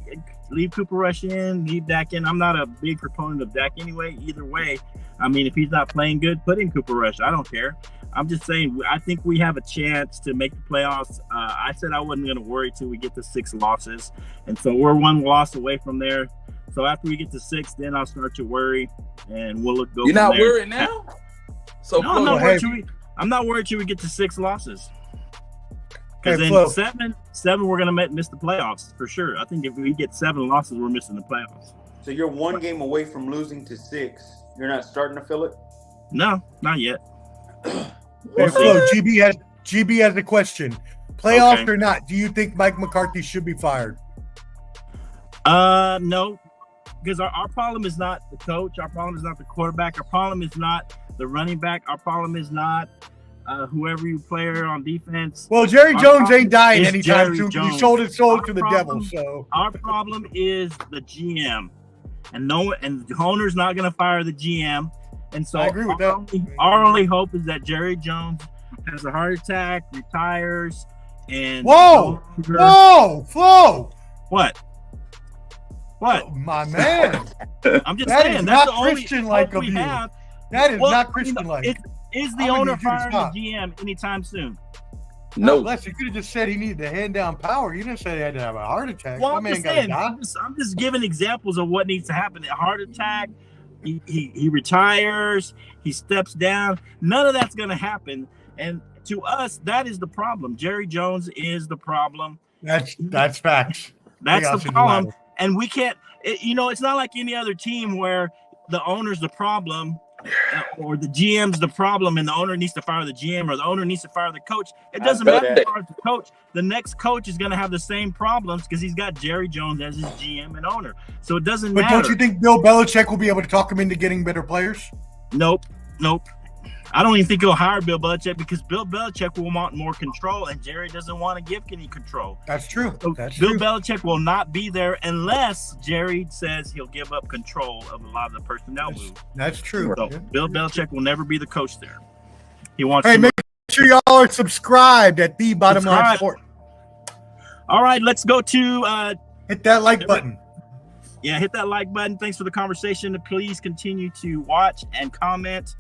B: Leave Cooper Rush in, leave Dak in. I'm not a big proponent of Dak anyway. Either way, I mean, if he's not playing good, put in Cooper Rush. I don't care. I'm just saying, I think we have a chance to make the playoffs. I said I wasn't going to worry till we get to 6 losses. And so we're 1 loss away from there. So after we get to 6, then I'll start to worry, and we'll go
C: You're not
B: from there.
C: worried now? So
B: no, I'm not worried till we get to 6 losses. Because in 7, we're going to miss the playoffs for sure. I think if we get 7 losses, we're missing the playoffs.
E: So you're 1 game away from losing to 6. You're not starting to feel it?
B: No, not yet.
D: Hey, Flo, GB has a question. Playoffs or not, do you think Mike McCarthy should be fired?
B: No, because our problem is not the coach. Our problem is not the quarterback. Our problem is not the running back. Our problem is not whoever you play on defense.
D: Well, Jerry
B: Our
D: Jones
B: problem
D: ain't dying
B: is
D: anytime
B: Jerry
D: soon. He
B: Jones.
D: sold his soul
B: Our
D: to the
B: problem-
D: devil. So
B: Our problem is the GM, and the owner's not going to fire the GM. And so
D: I agree with that.
B: Our only hope is that Jerry Jones has a heart attack, retires, and
D: Whoa! Flo!
B: What? What?
D: Oh, my man,
B: I'm just
D: That
B: saying
D: is
B: that's
D: not
B: the only
D: Christian-like
B: hope
D: of
B: we
D: you.
B: have.
D: that is
B: Well,
D: not Christian-like.
B: Is the
D: I'm gonna
B: owner
D: need you to
B: firing the
D: stop.
B: GM anytime soon?
C: No.
D: Bless you. Could have just said he needed to hand down power. You didn't say he had to have a heart attack.
B: Well,
D: My
B: I'm
D: man
B: just
D: got
B: saying.
D: die.
B: I'm just giving examples of what needs to happen. A heart attack. He retires. He steps down. None of that's going to happen. And to us, that is the problem. Jerry Jones is the problem.
D: That's facts.
B: That's
D: Chaos
B: the
D: in
B: problem.
D: ladder.
B: And we can't. It's not like any other team where the owner's the problem. Or the GM's the problem, and the owner needs to fire the GM, or the owner needs to fire the coach. It doesn't matter if fires the coach. The next coach is going to have the same problems because he's got Jerry Jones as his GM and owner. So it doesn't
D: But
B: matter.
D: don't you think Bill Belichick will be able to talk him into getting better players?
B: Nope. I don't even think he'll hire Bill Belichick because Bill Belichick will want more control, and Jerry doesn't want to give any control.
D: That's true.
B: So
D: That's
B: Bill
D: true.
B: Belichick will not be there unless Jerry says he'll give up control of a lot of the personnel moves.
D: That's true.
B: So
D: Yeah.
B: Bill Belichick will never be the coach there. He wants
D: Hey,
B: to.
D: make sure y'all are subscribed at the Bottom Line
B: Subscribe.
D: Sport.
B: All right, let's go to
D: Hit that like button.
B: hit that like button. Thanks for the conversation. Please continue to watch and comment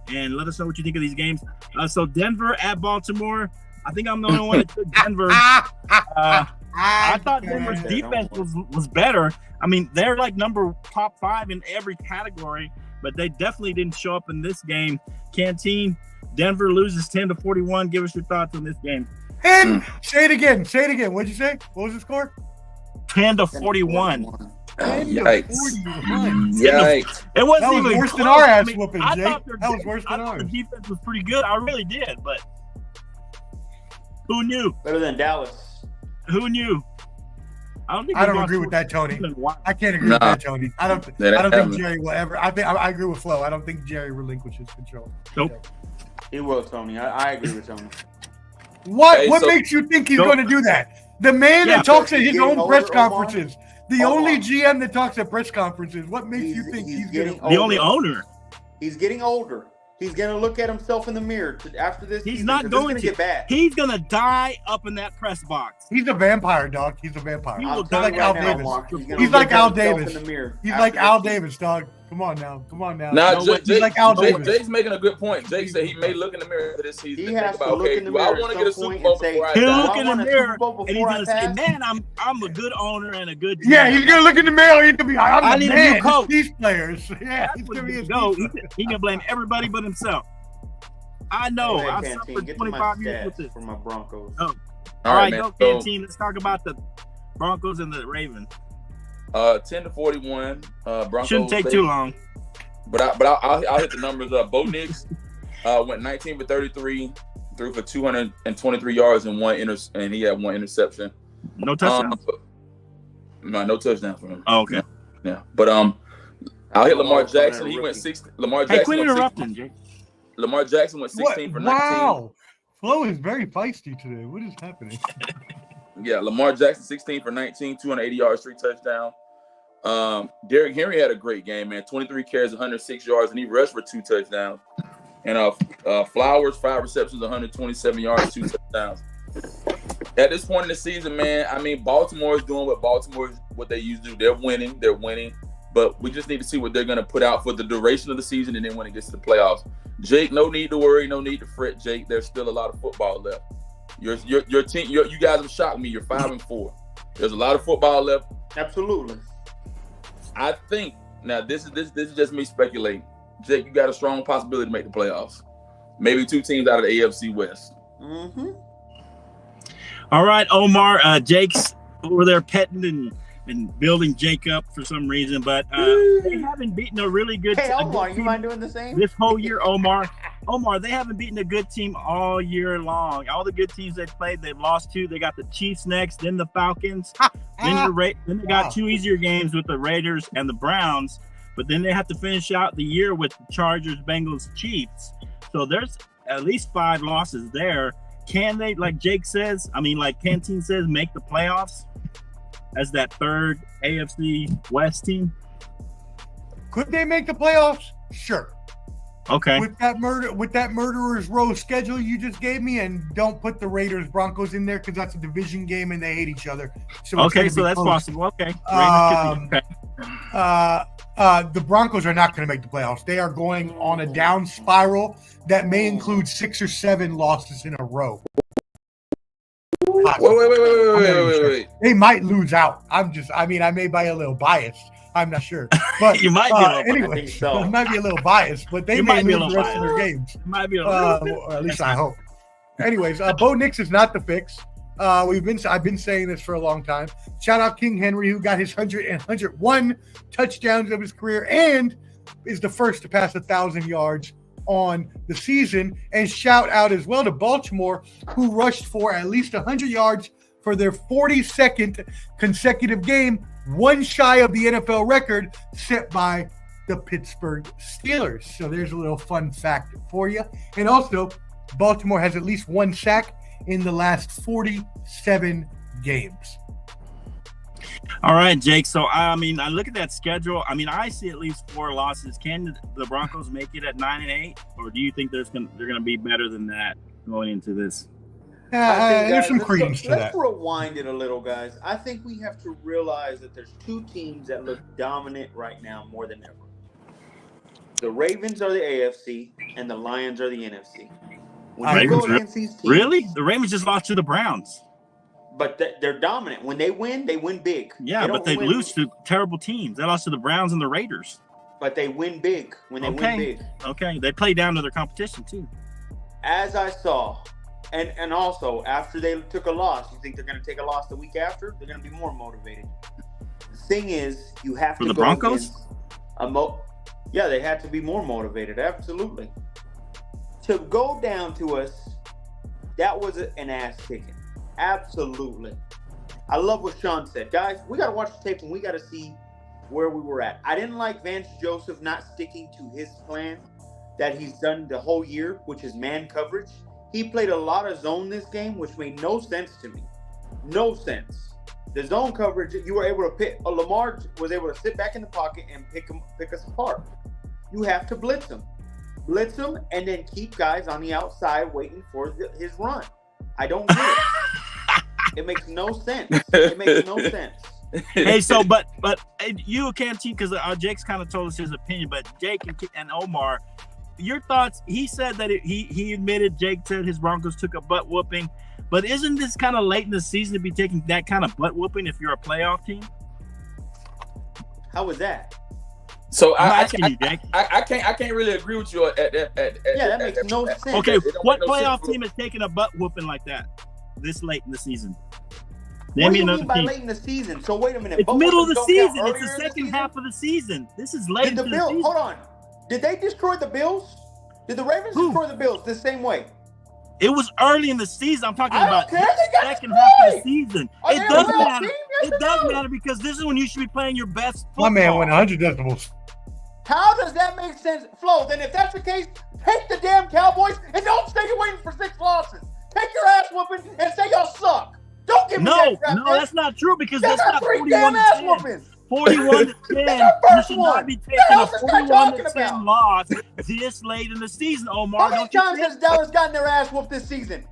B: and let us know what you think of these games. So Denver at Baltimore. I think I'm the only one that took Denver. I thought Denver's defense was better. I mean, they're like top 5 in every category, but they definitely didn't show up in this game. Canteen, Denver loses 10-41. Give us your thoughts on this game.
D: And say it again. What'd you say? What was the score?
B: 10-41.
D: 10 to
C: Yikes.
D: 41.
C: Yikes.
B: It wasn't
D: That was
B: even
D: worse than
B: close.
D: our ass
B: I mean,
D: whooping,
B: I
D: Jake.
B: thought their
D: That was worse than
B: I thought
D: ours.
B: the defense was pretty good. I really did, but who knew?
E: Better than Dallas.
B: Who knew? I
D: don't agree with that, Tony.
B: Wow.
D: I can't agree with
C: Nah.
D: that, Tony. I don't
C: That
D: think
C: happened.
D: Jerry will ever. I agree with Flo. I don't think Jerry relinquishes control.
B: Nope.
E: He will, Tony. I agree with Tony.
D: What
C: Hey,
D: what
C: so-
D: makes you think he's
B: Go-
D: going to do that? The man
B: Yeah,
D: that talks at
E: he's
D: his
E: getting
D: own press
E: older, Omar.
D: conferences. The
E: Omar.
D: only GM that talks at press conferences. What makes you think he's going
E: getting
D: to?
B: The only owner.
E: He's getting older. He's gonna look at himself in the mirror after this.
B: He's
E: season,
B: not
E: 'cause
B: going
E: it's
B: to.
E: gonna get bad.
B: He's gonna die up in that press box.
D: He's a vampire, dog. He's a vampire.
B: He
E: I'm
B: will
D: He's
E: telling
D: like
E: you
D: Al
E: right now,
D: Davis.
E: Mark, gonna
D: He's
E: look
D: like
E: at
D: Al
E: himself
D: Davis.
E: in the mirror
D: He's
E: after
D: like
E: this
D: Al
E: season.
D: Davis, dog. Come on now.
C: Nah,
B: No,
C: Jake,
B: he's
D: like Al
C: Jake-
D: Davis.
C: Jake's making a good point. Jake said he may look in the mirror for this season.
E: He
C: and
E: has
C: think
E: to
C: about,
E: look
C: okay,
E: in the
C: do I
E: mirror
C: want to
E: at
C: get a
E: some
C: Super
E: point
C: Bowl
E: and say,
C: before I
B: He'll
C: die?
B: look in the
E: I want a
B: mirror
E: Super Bowl
B: and he's
E: before I
B: gonna say,
E: pass.
B: "Man, I'm a good owner and a good."
D: Yeah,
B: GM."
D: he's gonna look in the mirror. He's gonna be. I'm
B: I
D: the
B: need a
D: man.
B: new coach.
D: These players. Yeah,
B: That's
D: he's
B: where
D: gonna be
B: he's
D: a
B: gonna go.
D: these
B: He can blame everybody but himself. I know.
E: Go ahead,
B: I've
E: Canteen.
B: suffered
E: Get to my
B: 25 years with
E: stats
B: this.
E: for my Broncos.
B: Oh.
C: All
B: All right,
C: man.
B: go
C: So,
B: Canteen. Let's talk about the Broncos and the Ravens.
C: 10-41. Broncos.
B: Shouldn't take too long.
C: But I'll hit the numbers. Bo Nix went 19 for 33, threw for 223 yards and and he had 1 interception.
B: No touchdown.
C: No touchdown for him.
B: Oh, okay.
C: Yeah, but I'll hit Lamar
E: Oh,
C: Jackson.
E: a
C: He went
E: rookie.
C: 6. Lamar
B: Hey,
C: Jackson.
B: quit
C: went 16
B: interrupting, Jake.
C: Lamar Jackson went 16 for 19.
D: Wow, Flo is very feisty today. What is happening?
C: Yeah, Lamar Jackson 16 for 19, 280 yards, 3 touchdowns. Derrick Henry had a great game, man. 23 carries, 106 yards, and he rushed for 2 touchdowns. And Flowers, 5 receptions, 127 yards, 2 touchdowns. At this point in the season, man, I mean, Baltimore is doing what they used to do. They're winning. But we just need to see what they're going to put out for the duration of the season, and then when it gets to the playoffs. Jake, no need to worry, no need to fret, Jake. There's still a lot of football left. Your team, you guys have shocked me. You're 5-4. There's a lot of football left.
E: Absolutely.
C: I think now this is just me speculating. Jake, you got a strong possibility to make the playoffs. Maybe 2 teams out of the AFC West.
E: Mm-hmm.
B: All right, Omar. Jake's over there petting and building Jake up for some reason, but they haven't beaten a really good
E: Hey,
B: a
E: Omar,
B: good
E: you
B: team
E: mind doing the same?
B: this whole year, Omar. Omar, they haven't beaten a good team all year long. All the good teams they played, they've lost 2. They got the Chiefs next, then the Falcons, then they got 2 easier games with the Raiders and the Browns, but then they have to finish out the year with the Chargers, Bengals, Chiefs. So there's at least 5 losses there. Can they, like Jake says, like Canteen says, make the playoffs as that third AFC West team?
D: Could they make the playoffs? Sure.
B: Okay.
D: With that murderer's row schedule you just gave me, and don't put the Raiders Broncos in there because that's a division game and they hate each other. So
B: okay, so that's possible. Okay.
D: The Broncos are not going to make the playoffs. They are going on a down spiral that may include 6 or 7 losses in a row.
C: Wait.
D: They might lose out. I may be a little biased. I'm not sure, but
B: you might be a little
D: anyway. I might be a little biased, but they may lose the rest of their games.
B: Might be a little bit.
D: Or at least I hope. Anyways, Bo Nix is not the fix. I've been saying this for a long time. Shout out King Henry, who got his 101 touchdowns of his career and is the first to pass 1,000 yards on the season. And shout out as well to Baltimore, who rushed for at least 100 yards for their 42nd consecutive game, one shy of the NFL record set by the Pittsburgh Steelers. So there's a little fun fact for you. And also, Baltimore has at least 1 sack in the last 47 games.
B: All right, Jake. So, I look at that schedule. I see at least 4 losses. Can the Broncos make it at 9-8? Or do you think they're going to be better than that going into this?
D: There's some credence to that.
E: Let's rewind it a little, guys. I think we have to realize that there's 2 teams that look dominant right now more than ever. The Ravens are the AFC, and the Lions are the NFC. When you go against these teams,
B: really? The Ravens just lost to the Browns.
E: But they're dominant. When they win big.
B: Yeah, but they lose to terrible teams. They lost to the Browns and the Raiders.
E: But they win big when they win big.
B: Okay, they play down to their competition too.
E: As I saw, and also after they took a loss, you think they're going to take a loss the week after? They're going to be more motivated. The thing is, you have to
B: the
E: go
B: Broncos.
E: Yeah, they had to be more motivated. Absolutely. To go down to us, that was an ass kicking. Absolutely. I love what Sean said. Guys, we got to watch the tape and we got to see where we were at. I didn't like Vance Joseph not sticking to his plan that he's done the whole year, which is man coverage. He played a lot of zone this game, which made no sense to me. No sense. The zone coverage, you were able to pick. Lamar was able to sit back in the pocket and pick us apart. You have to blitz him. Blitz him and then keep guys on the outside waiting for his run. I don't get it. It makes no sense. It makes no sense.
B: Hey, so but you can't team because Jake's kind of told us his opinion, but Jake and Omar, your thoughts? He said that he admitted, Jake said his Broncos took a butt whooping, but isn't this kind of late in the season to be taking that kind of butt whooping if you're a playoff team?
E: How was that?
C: So I can't really agree with you at that.
E: That makes no sense.
B: Okay, what playoff team is taking a butt whooping like that this late in the season?
E: What do you mean by late in the season? So wait a minute.
B: It's middle of the season. It's the second half of the season. This is late in the season.
E: Hold on. Did they destroy the Bills? Did the Ravens destroy the Bills the same way?
B: It was early in the season. I'm talking about the second half of the season. It does matter. It does matter because this is when you should be playing your best football.
D: My man went 100 decibels.
E: How does that make sense? Flo, then if that's the case, take the damn Cowboys and don't stay waiting for 6 losses. Take your ass whooping and say y'all suck. Don't give me that crap.
B: No, that's not true because that's not
E: 3 damn ass whoopings.
B: 41-10. You should not be taking a 41-10 loss this late in the season, Omar.
E: How many times has Dallas gotten their ass whooped this season?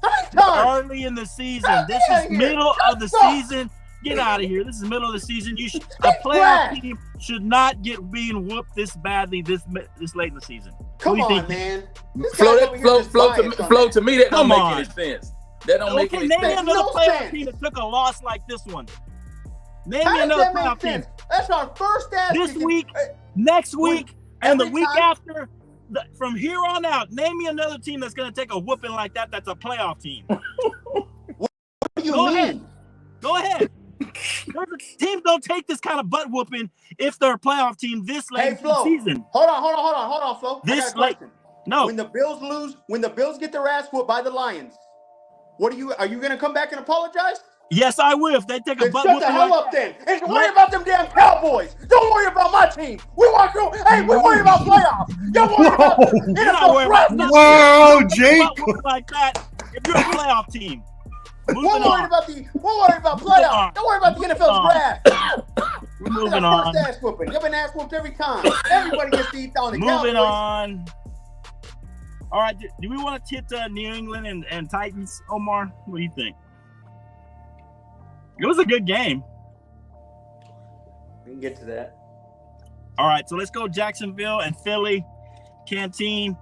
E: How many times?
B: Early in the season. This is middle of the season. Get out of here. This is middle of the season. A playoff team should not get being whooped this badly this late in the season.
E: Come on, man.
C: Flow to me, that don't make any sense. That don't make any sense.
B: Name me another playoff team that took a loss like this one. Name me another playoff team.
E: That's our first ass.
B: This week, next week, and the week after. From here on out, name me another team that's going to take a whooping like that. That's a playoff team.
E: What do you mean?
B: Go ahead. Teams don't take this kind of butt whooping if they're a playoff team this late in the season.
E: Hold on, Flo.
B: This late. No.
E: When the Bills lose, when the Bills get their ass whooped by the Lions, are you going to come back and apologize?
B: Yes, I will. If they take a
E: Then
B: butt
E: shut the
B: whooping
E: hell
B: like
E: up then. And worry about them damn Cowboys. Don't worry about my team. We worry about playoffs. Y'all worry about the
B: You're not worried about
E: NFL draft.
D: Wow,
B: butt
D: Jake.
B: whooping like that. If you're a playoff team,
E: We're
B: moving
E: worried
B: on.
E: about playoffs. Don't worry about the NFL's draft.
B: We're
E: It's
B: moving
E: our
B: on.
E: first ass whooping. You've been ass whooped every time. Everybody gets to eat on the
B: Moving
E: Cowboys.
B: on. All right, do we want to hit New England and Titans, Omar? What do you think? It was a good game.
E: We can get to that.
B: All right, so let's go Jacksonville and Philly. Canteen.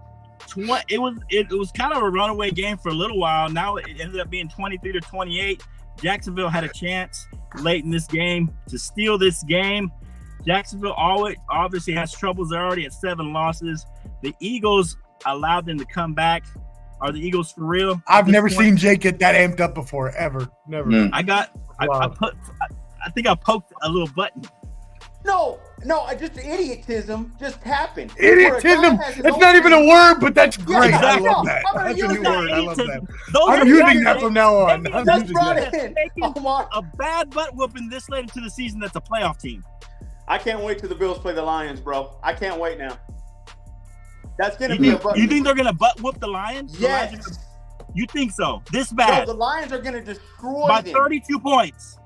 B: It was kind of a runaway game for a little while. Now it ended up being 23-28. Jacksonville had a chance late in this game to steal this game. Jacksonville always obviously has troubles. They're already at 7 losses. The Eagles allowed them to come back. Are the Eagles for real?
D: I've never seen Jake get that amped up before, ever. Never.
B: I think I poked a little button.
E: No, just idiotism just happened.
D: Idiotism. It's not even a word, but that's great.
E: Yeah,
D: I
E: exactly.
D: love that.
E: I'm gonna
D: That's a
E: use
D: new
E: that.
D: word. I love that.
B: Those
D: I'm
B: are
D: using
B: guys
D: that from now on.
B: that
D: I'm
B: means
D: using
E: brought
D: that.
E: in.
B: Taking
E: Omar.
B: a bad butt whooping this late into the season. That's a playoff team.
E: I can't wait till the Bills play the Lions, bro. I can't wait now. That's gonna
B: You
E: be a
B: think,
E: butt.
B: you think they're gonna butt whoop the Lions? The Lions are
E: Yes.
B: gonna- you think so? This
E: Bro,
B: bad
E: the Lions are gonna destroy
B: by
E: them.
B: 32 points.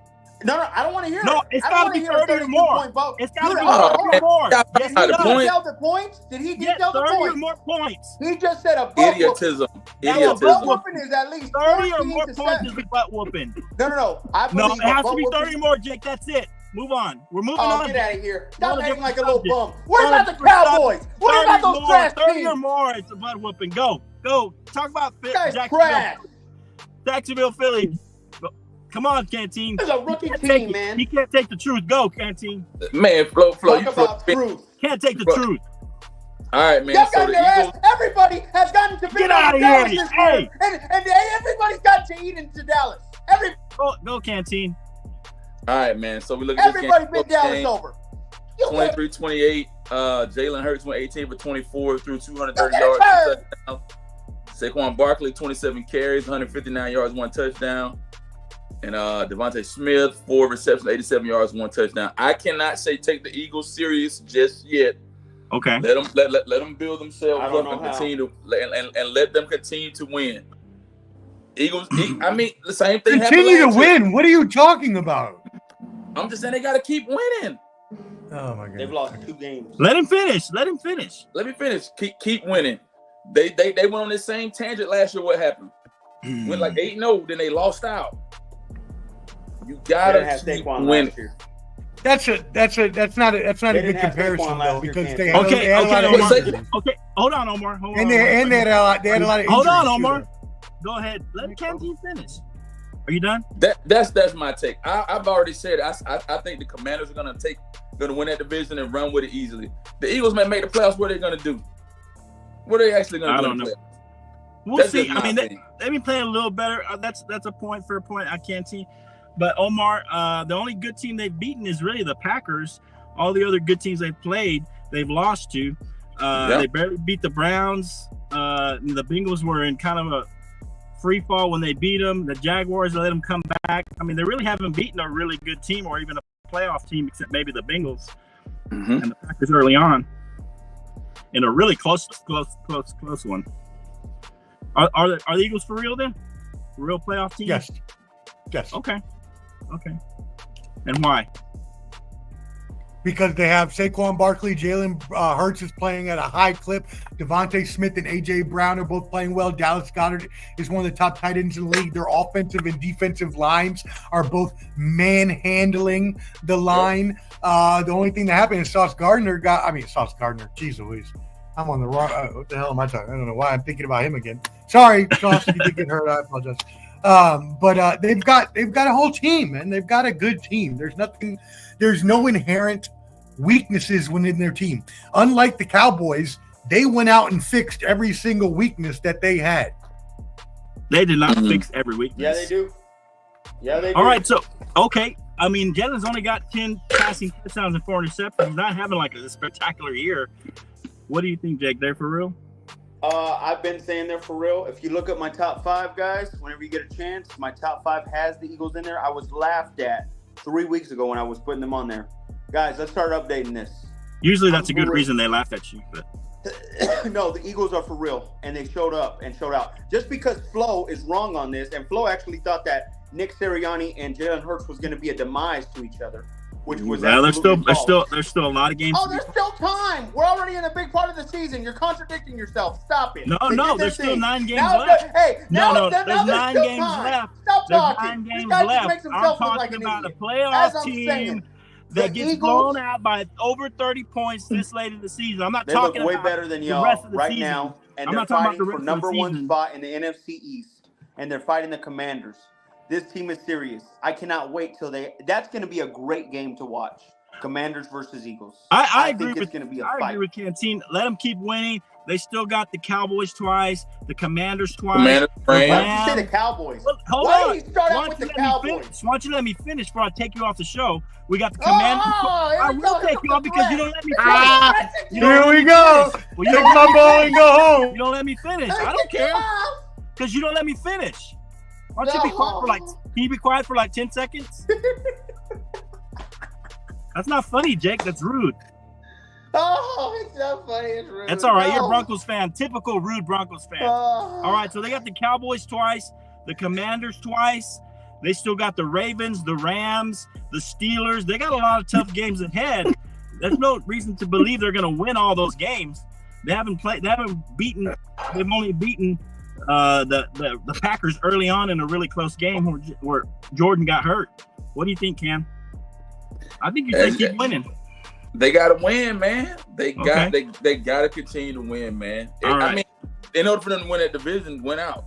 E: No, I don't want to hear
B: No,
E: it.
B: it's
E: I don't
B: gotta
E: wanna
B: be
E: hear a
B: 30 or more.
E: 32-point vote.
B: It's got to be
E: Hold on,
B: 30
E: hold
B: or
E: on.
B: more.
C: Yeah,
B: Yes,
C: I got
B: it
C: a
B: does.
C: point.
E: Tell the points? Did he
B: Yes,
E: tell the
B: 30 or
E: points?
B: more points.
E: He just said a butt whooping.
C: Idiotism.
B: That was
E: A butt
C: Idiotism.
E: whooping is at least
B: 30 or
E: 14
B: more
E: to
B: points
E: 7.
B: is a butt whooping.
E: No. I
B: No,
E: believe
B: it has
E: a
B: to be
E: butt
B: 30
E: whooping-
B: or more, Jake. That's it. Move on. We're moving
E: Oh,
B: on.
E: get out of here.
B: Go
E: Stop
B: to
E: acting like a
B: different
E: little
B: subject.
E: bum. What
B: Go
E: about
B: to
E: the
B: different
E: Cowboys?
B: subject.
E: What
B: 30
E: about those
B: more,
E: trash
B: 30 or
E: teams?
B: more, it's a butt whooping. Go. Talk about
E: You guys
B: Jacksonville.
E: trash.
B: Jacksonville, Philly. Come on, Canteen.
E: This is a rookie
B: Can't
E: team,
B: take it.
E: man.
B: He can't take the truth. Go, Canteen.
C: Man, Flo,
E: Talk
C: you
E: about
C: Flo.
E: truth.
B: Can't take the
C: Bro.
B: truth.
C: All right, man.
E: Y'all
C: So
E: got
C: the
E: their ass.
C: Eagles,
E: Everybody has gotten to be
B: Get outta
E: in Dallas
B: here.
E: this
B: Hey.
E: year. And everybody's got to eat into Dallas.
B: Go, Canteen.
C: all right, man. So we look at this game.
E: Everybody been Dallas
C: game,
E: over. You get
C: 23-28. Jalen Hurts went 18 for 24 through 230
E: Look at
C: yards,
E: his
C: 2 touchdowns. Saquon Barkley, 27 carries, 159 yards, 1 touchdown. And Devontae Smith, 4 receptions, 87 yards, 1 touchdown. I cannot say take the Eagles serious just yet.
B: Okay.
C: Let them build themselves
E: I don't
C: up
E: know
C: and
E: how.
C: continue to and let them continue to win. Eagles. I mean, the same thing. happened
D: Continue to
C: last year.
D: win. What are you talking about?
C: I'm just saying they got to keep winning.
D: Oh my
E: They've
D: god.
E: lost 2 games.
B: Let him finish. Let him finish.
C: Let me finish. Keep winning. They went on this same tangent last year. What happened? Went like 8-0, then they lost out. You
E: They
C: gotta
E: didn't have
C: keep
E: Saquon
C: winning.
E: last year.
D: That's not a
E: They
D: good
E: didn't have
D: comparison
E: Saquon
D: though,
E: last year,
D: because
E: Cam.
D: they had,
B: Okay,
D: they had a lot of
C: okay, Omar.
D: injuries.
B: Okay. Hold on, Omar. Hold on.
D: And they had a lot. They had a lot of
B: Hold on,
D: injuries, too,
B: Omar.
D: though.
B: Go ahead. Let Canteen finish. Are you done?
C: That's my take. I've already said I think the Commanders are gonna win that division and run with it easily. The Eagles may make the playoffs. What are they gonna do? What are they actually gonna
B: I
C: do?
B: don't
C: in the
B: know.
C: playoffs?
B: We'll
C: That's
B: see.
C: just my
B: I mean,
C: opinion.
B: they've been playing a little better. That's a point for a point. I can't see. But Omar, the only good team they've beaten is really the Packers. All the other good teams they've played, they've lost to. They barely beat the Browns. The Bengals were in kind of a free fall when they beat them. The Jaguars let them come back. I mean, they really haven't beaten a really good team or even a playoff team, except maybe the Bengals
C: Mhm.
B: and the Packers early on. In a really close one. Are the Eagles for real then? Real playoff team?
D: Yes.
B: Okay. And why?
D: Because they have Saquon Barkley, Jalen Hurts is playing at a high clip. Devontae Smith and A.J. Brown are both playing well. Dallas Goedert is one of the top tight ends in the league. Their offensive and defensive lines are both manhandling the line. The only thing that happened is Sauce Gardner. Jeez Louise. I'm on the wrong. What the hell am I talking? I don't know why I'm thinking about him again. Sorry, Sauce, if you did get hurt. I apologize. But they've got a whole team, and they've got a good team. There's no inherent weaknesses within their team. Unlike the Cowboys, they went out and fixed every single weakness that they had.
B: They did not fix every weakness.
E: Yeah, they do.
B: All right, so okay. I mean, Jalen's only got 10 passing touchdowns and 4 interceptions. He's not having like a spectacular year. What do you think, Jake? They're for real?
E: I've been saying there for real. If you look at my top 5, guys, whenever you get a chance, my top 5 has the Eagles in there. I was laughed at 3 weeks ago when I was putting them on there. Guys, let's start updating this.
B: Usually that's a good reason they laughed at you. But
E: No, the Eagles are for real, and they showed up and showed out. Just because Flo is wrong on this, and Flo actually thought that Nick Sirianni and Jalen Hurts was going to be a demise to each other, which was
B: there's still a lot of games.
E: Oh, there's still time. We're already in a big part of the season. You're contradicting yourself. Stop it.
B: No, there's still 9 games left. There's 9 games left.
E: Stop talking.
B: 9 games
E: This guy just
B: left.
E: makes
B: I'm
E: himself look
B: talking
E: like an
B: about a
E: idiot.
B: playoff
E: As I'm
B: team
E: saying,
B: that
E: the
B: gets
E: Eagles-
B: blown out by over 30 points this late in the season. I'm not
E: They look
B: talking
E: way
B: about
E: better than
B: the
E: y'all
B: rest of the
E: right
B: season.
E: now, and
B: I'm
E: they're
B: not talking about
E: fighting
B: the
E: for
B: rest of the
E: number 1
B: season.
E: spot in the NFC East, and they're fighting the Commanders. This team is serious. I cannot wait till that's going to be a great game to watch. Commanders versus Eagles.
B: I
E: think
B: agree
E: it's
B: with
E: going to be a
B: I
E: fight.
B: agree with Canteen. Let them keep winning. They still got the Cowboys twice, the Commanders twice.
C: Commanders,
E: Why
C: Rams.
E: don't you say the Cowboys?
B: Well, hold
E: Why
B: on.
E: do you start
B: Why
E: out with
B: don't
E: the
B: you let me
E: Cowboys?
B: finish? Why don't you let me finish before I take you off the show? We got the Commanders.
E: Oh,
B: I
E: here we
B: will
E: go.
B: take you off because you don't let me finish.
D: Ah,
B: You don't
D: here
B: let
D: we
B: me
D: go.
B: finish. Well, you
D: Take
B: don't
D: my
B: let me
D: ball
B: finish.
D: and go home.
B: You don't let me finish. I don't care because you don't let me finish. Why don't you be quiet for can you be quiet for like 10 seconds? That's not funny, Jake. That's rude.
E: Oh, it's not funny. It's rude.
B: That's all right. You're a
E: No.
B: Broncos fan. Typical rude Broncos fan.
E: Oh.
B: All right, so they got the Cowboys twice, the Commanders twice. They still got the Ravens, the Rams, the Steelers. They got a lot of tough games ahead. There's no reason to believe they're going to win all those games. They haven't beaten. They've only beaten the Packers early on in a really close game where Jordan got hurt. What do you think, Cam? I think you should keep winning.
C: They got to win, man. They got
B: Okay.
C: they got to continue to win, man.
B: All right.
C: I mean, in order for them to win that division, win out.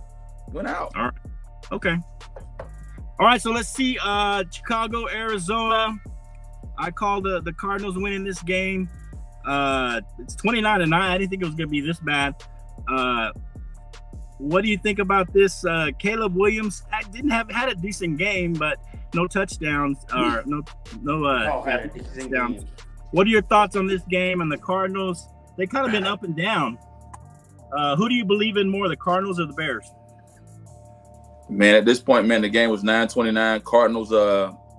B: Okay. All right, so let's see. Chicago, Arizona. I called the Cardinals winning this game. It's 29-9. I didn't think it was going to be this bad. What do you think about this? Caleb Williams had a decent game, but no touchdowns or no
E: Had a decent
B: touchdowns.
E: game.
B: What are your thoughts on this game and the Cardinals? They kind of been up and down. Who do you believe in more, the Cardinals or the Bears?
C: Man, at this point, man, the game was 9-29. Cardinals,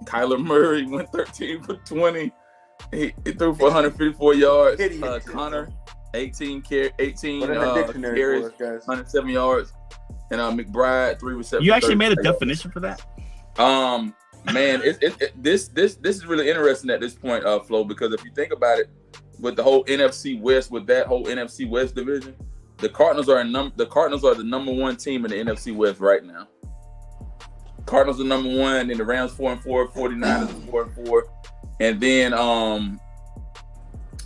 C: Kyler Murray went 13 for 20. He threw for 154 yards.
E: Idiot.
C: Connor, 18
E: Put in the dictionary
C: carries,
E: for us, guys.
C: 107 yards. And McBride, 3 receptions.
B: You actually made a
C: 30
B: definition for that?
C: Man, this is really interesting at this point, Flo, because if you think about it, with the whole NFC West, with that whole NFC West division, the Cardinals are the number 1 team in the NFC West right now. Cardinals are number 1, and the Rams 4-4, 49ers 4-4, and then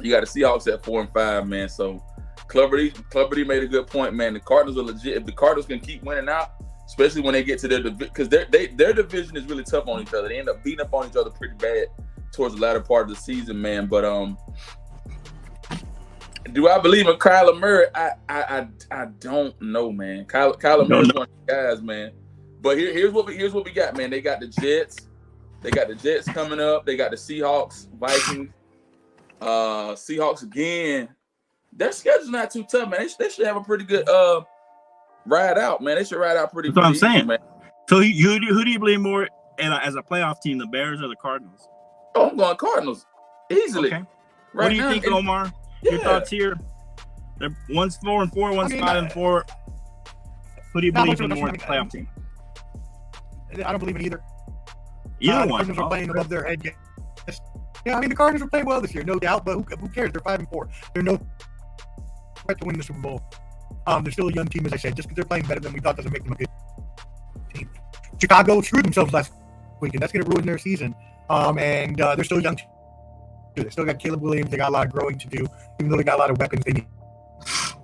C: you got the Seahawks at 4-5, man. So Clubber D made a good point, man. The Cardinals are legit. If the Cardinals can keep winning out, especially when they get to their division, because their division is really tough on each other. They end up beating up on each other pretty bad towards the latter part of the season, man. But do I believe in Kyler Murray? I don't know, man. Kyler Murray's one of the guys, man. But here's what we got, man. They got the Jets. They got the Jets coming up. They got the Seahawks, Vikings, Seahawks again. Their schedule's not too tough, man. They should have a pretty good ride out, man. They should ride out pretty good.
B: That's what I'm saying.
C: Man.
B: So who do you believe more as a playoff team, the Bears or the Cardinals?
C: Oh, I'm going Cardinals easily.
B: Okay.
C: Right
B: What do you
C: now,
B: think,
C: and-
B: Omar?
C: Yeah.
B: Your thoughts here? One's 4-4, one's 5-4. Who do you believe in more as a playoff team?
D: I don't believe in either.
B: Either
D: The
B: one.
D: Cardinals are playing above their head. Yeah, I mean the Cardinals are playing well this year, no doubt. But who cares? They're 5-4. They're no threat to win the Super Bowl. They're still a young team, as I said. Just because they're playing better than we thought doesn't make them a good team. Chicago screwed themselves last week, and that's going to ruin their season. And they're still young. They still got Caleb Williams. They got a lot of growing to do. Even though they got a lot of weapons, they need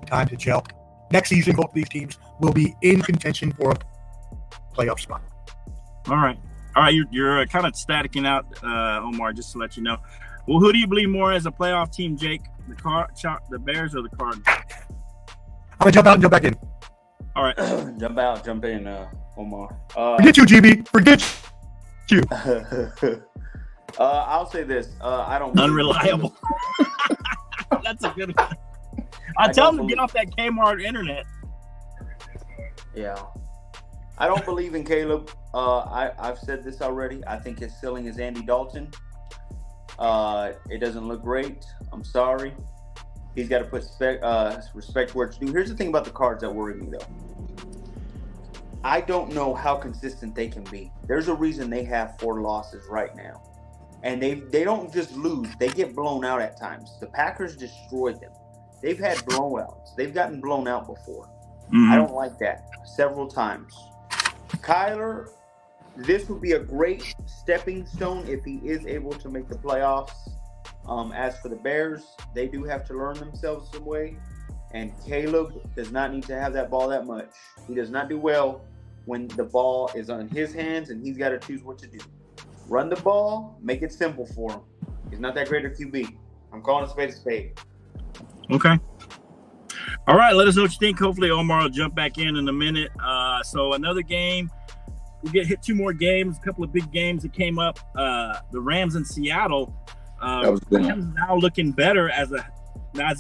D: time to gel. Next season, both of these teams will be in contention for a playoff spot.
B: All right. You're kind of staticking out, Omar. Just to let you know. Well, who do you believe more as a playoff team, Jake? The Bears or the Cardinals?
D: I'm gonna jump out and jump back in.
B: All right.
E: Jump out, jump in, Omar.
D: Forget you, GB. Forget you.
E: I'll say this. I don't.
B: Unreliable. That's a good one. I tell
E: don't
B: them to get off that Kmart internet.
E: Yeah. I don't believe in Caleb. I've said this already. I think his ceiling is Andy Dalton. It doesn't look great. I'm sorry. He's got to put respect where it's due. Here's the thing about the Cards that worry me, though. I don't know how consistent they can be. There's a reason they have 4 losses right now. And they don't just lose. They get blown out at times. The Packers destroyed them. They've had blowouts. They've gotten blown out before.
B: Mhm.
E: I don't like that. Several times. Kyler, this would be a great stepping stone if he is able to make the playoffs. As for the Bears, they do have to learn themselves some way. And Caleb does not need to have that ball that much. He does not do well when the ball is on his hands and he's got to choose what to do. Run the ball, make it simple for him. He's not that great a QB. I'm calling a spade a spade.
B: Okay. All right, let us know what you think. Hopefully Omar will jump back in a minute. So another game. We get hit 2 more games, a couple of big games that came up. The Rams in Seattle.
C: That was a good one.
B: Rams now looking better as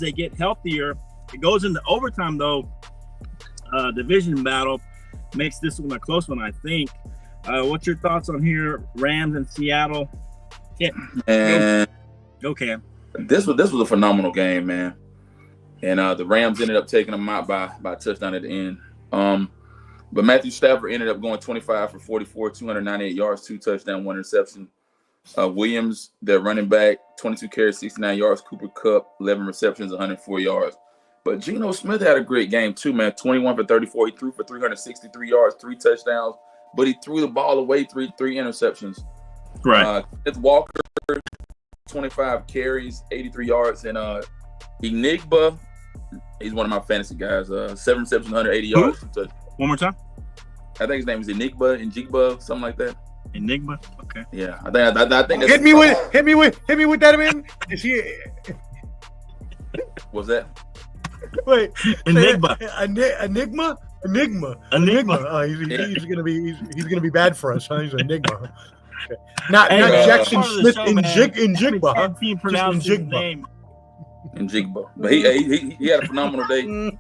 B: they get healthier. It goes into overtime though. Division battle makes this one a close one, I think. What's your thoughts on here, Rams and Seattle? Yeah.
C: And
B: Okay.
C: this was a phenomenal game, man. And the Rams ended up taking them out by a touchdown at the end. But Matthew Stafford ended up going 25 for 44, 298 yards, 2 touchdowns, 1 interception. Williams, their running back, 22 carries, 69 yards. Cooper Kupp, 11 receptions, 104 yards. But Geno Smith had a great game too, man. 21 for 34. He threw for 363 yards, 3 touchdowns. But he threw the ball away, three interceptions.
B: Right.
C: Kenneth Walker, 25 carries, 83 yards. And Enigba, he's one of my fantasy guys. 7 receptions, 180 yards.
B: One more time.
C: I think his name is Enigba, something like that.
B: Enigma. Okay.
C: Yeah, I think that's
D: Hit me with that, man. Is he?
C: What's that?
D: Wait,
B: Enigma.
D: Enigma. He's gonna be bad for us, huh? He's an enigma. Okay. Not Jackson
B: part of the
D: Smith
B: show,
D: in
B: man.
D: Jigba, huh?
B: Can't even pronounce his
D: Njigba.
B: name.
C: Enigba. But he had a phenomenal day.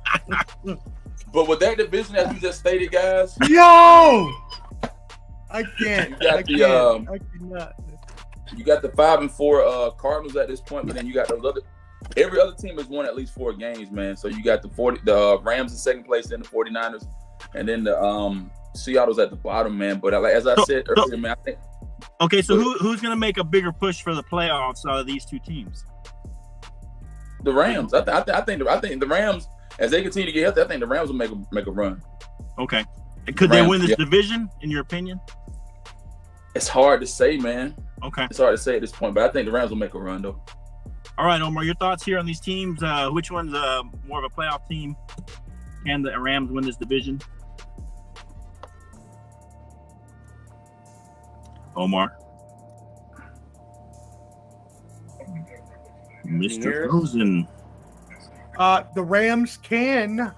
C: But with that division, as you just stated, guys,
D: Yo, I can't.
C: You got
D: I
C: the,
D: can't. I cannot.
C: you got the 5 and 4 Cardinals at this point, but then you got those other. Every other team has won at least 4 games, man. So you got the Rams in second place, then the 49ers, and then the Seattle's at the bottom, man. But as I said earlier, man, I think.
B: Okay, so who's going to make a bigger push for the playoffs out of these 2 teams?
C: The Rams. I think the Rams, as they continue to get healthy, I think the Rams will make a run.
B: Okay. Could they
C: Rams,
B: win this
C: yeah.
B: division, in your opinion?
C: It's hard to say, man.
B: Okay.
C: It's hard to say at this point, but I think the Rams will make a run, though.
B: All right, Omar, your thoughts here on these teams. Which one's more of a playoff team? Can the Rams win this division? Omar. Mr. Frozen.
D: The Rams can.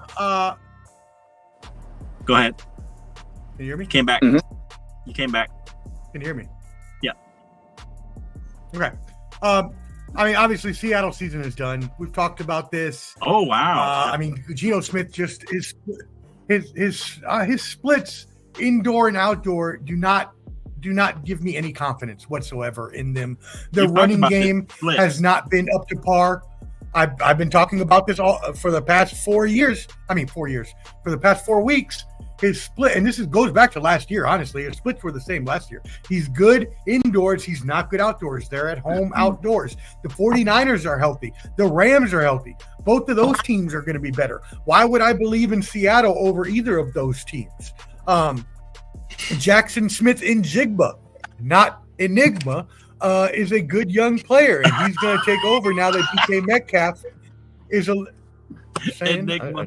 B: Go ahead.
D: Can you hear me?
B: Came back.
C: Mhm.
B: You came back.
D: Can you hear me?
B: Yeah.
D: Okay. I mean, obviously, Seattle season is done. We've talked about this.
B: Oh, wow.
D: I mean, Geno Smith just his splits indoor and outdoor do not give me any confidence whatsoever in them. The
B: You've talked
D: running
B: about
D: game
B: this split.
D: has not been up to par. I've been talking about this all for the past 4 years. For the past 4 weeks. His split, and this goes back to last year, honestly. His splits were the same last year. He's good indoors. He's not good outdoors. They're at home outdoors. The 49ers are healthy. The Rams are healthy. Both of those teams are going to be better. Why would I believe in Seattle over either of those teams? Jackson Smith in Jigba, not Enigma, is a good young player, and he's going to take over now that DK Metcalf is
B: Enigma.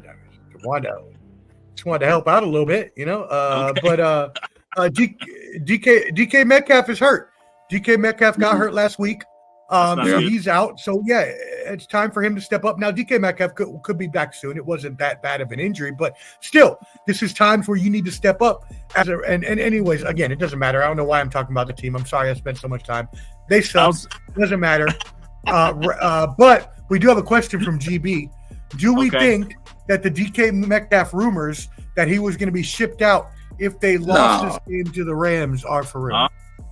D: Just wanted to help out a little bit, you know.
B: Okay.
D: But DK Metcalf is hurt. DK Metcalf got hurt last week, so
B: good.
D: he's out. So yeah, it's time for him to step up. Now DK Metcalf could be back soon. It wasn't that bad of an injury, but still, this is times where you need to step up. And anyways, again, it doesn't matter. I don't know why I'm talking about the team. I'm sorry I spent so much time. They suck. Doesn't matter. But we do have a question from GB. Do we
B: Okay.
D: think that the DK Metcalf rumors that he was going to be shipped out if they lost this game to the Rams are for real?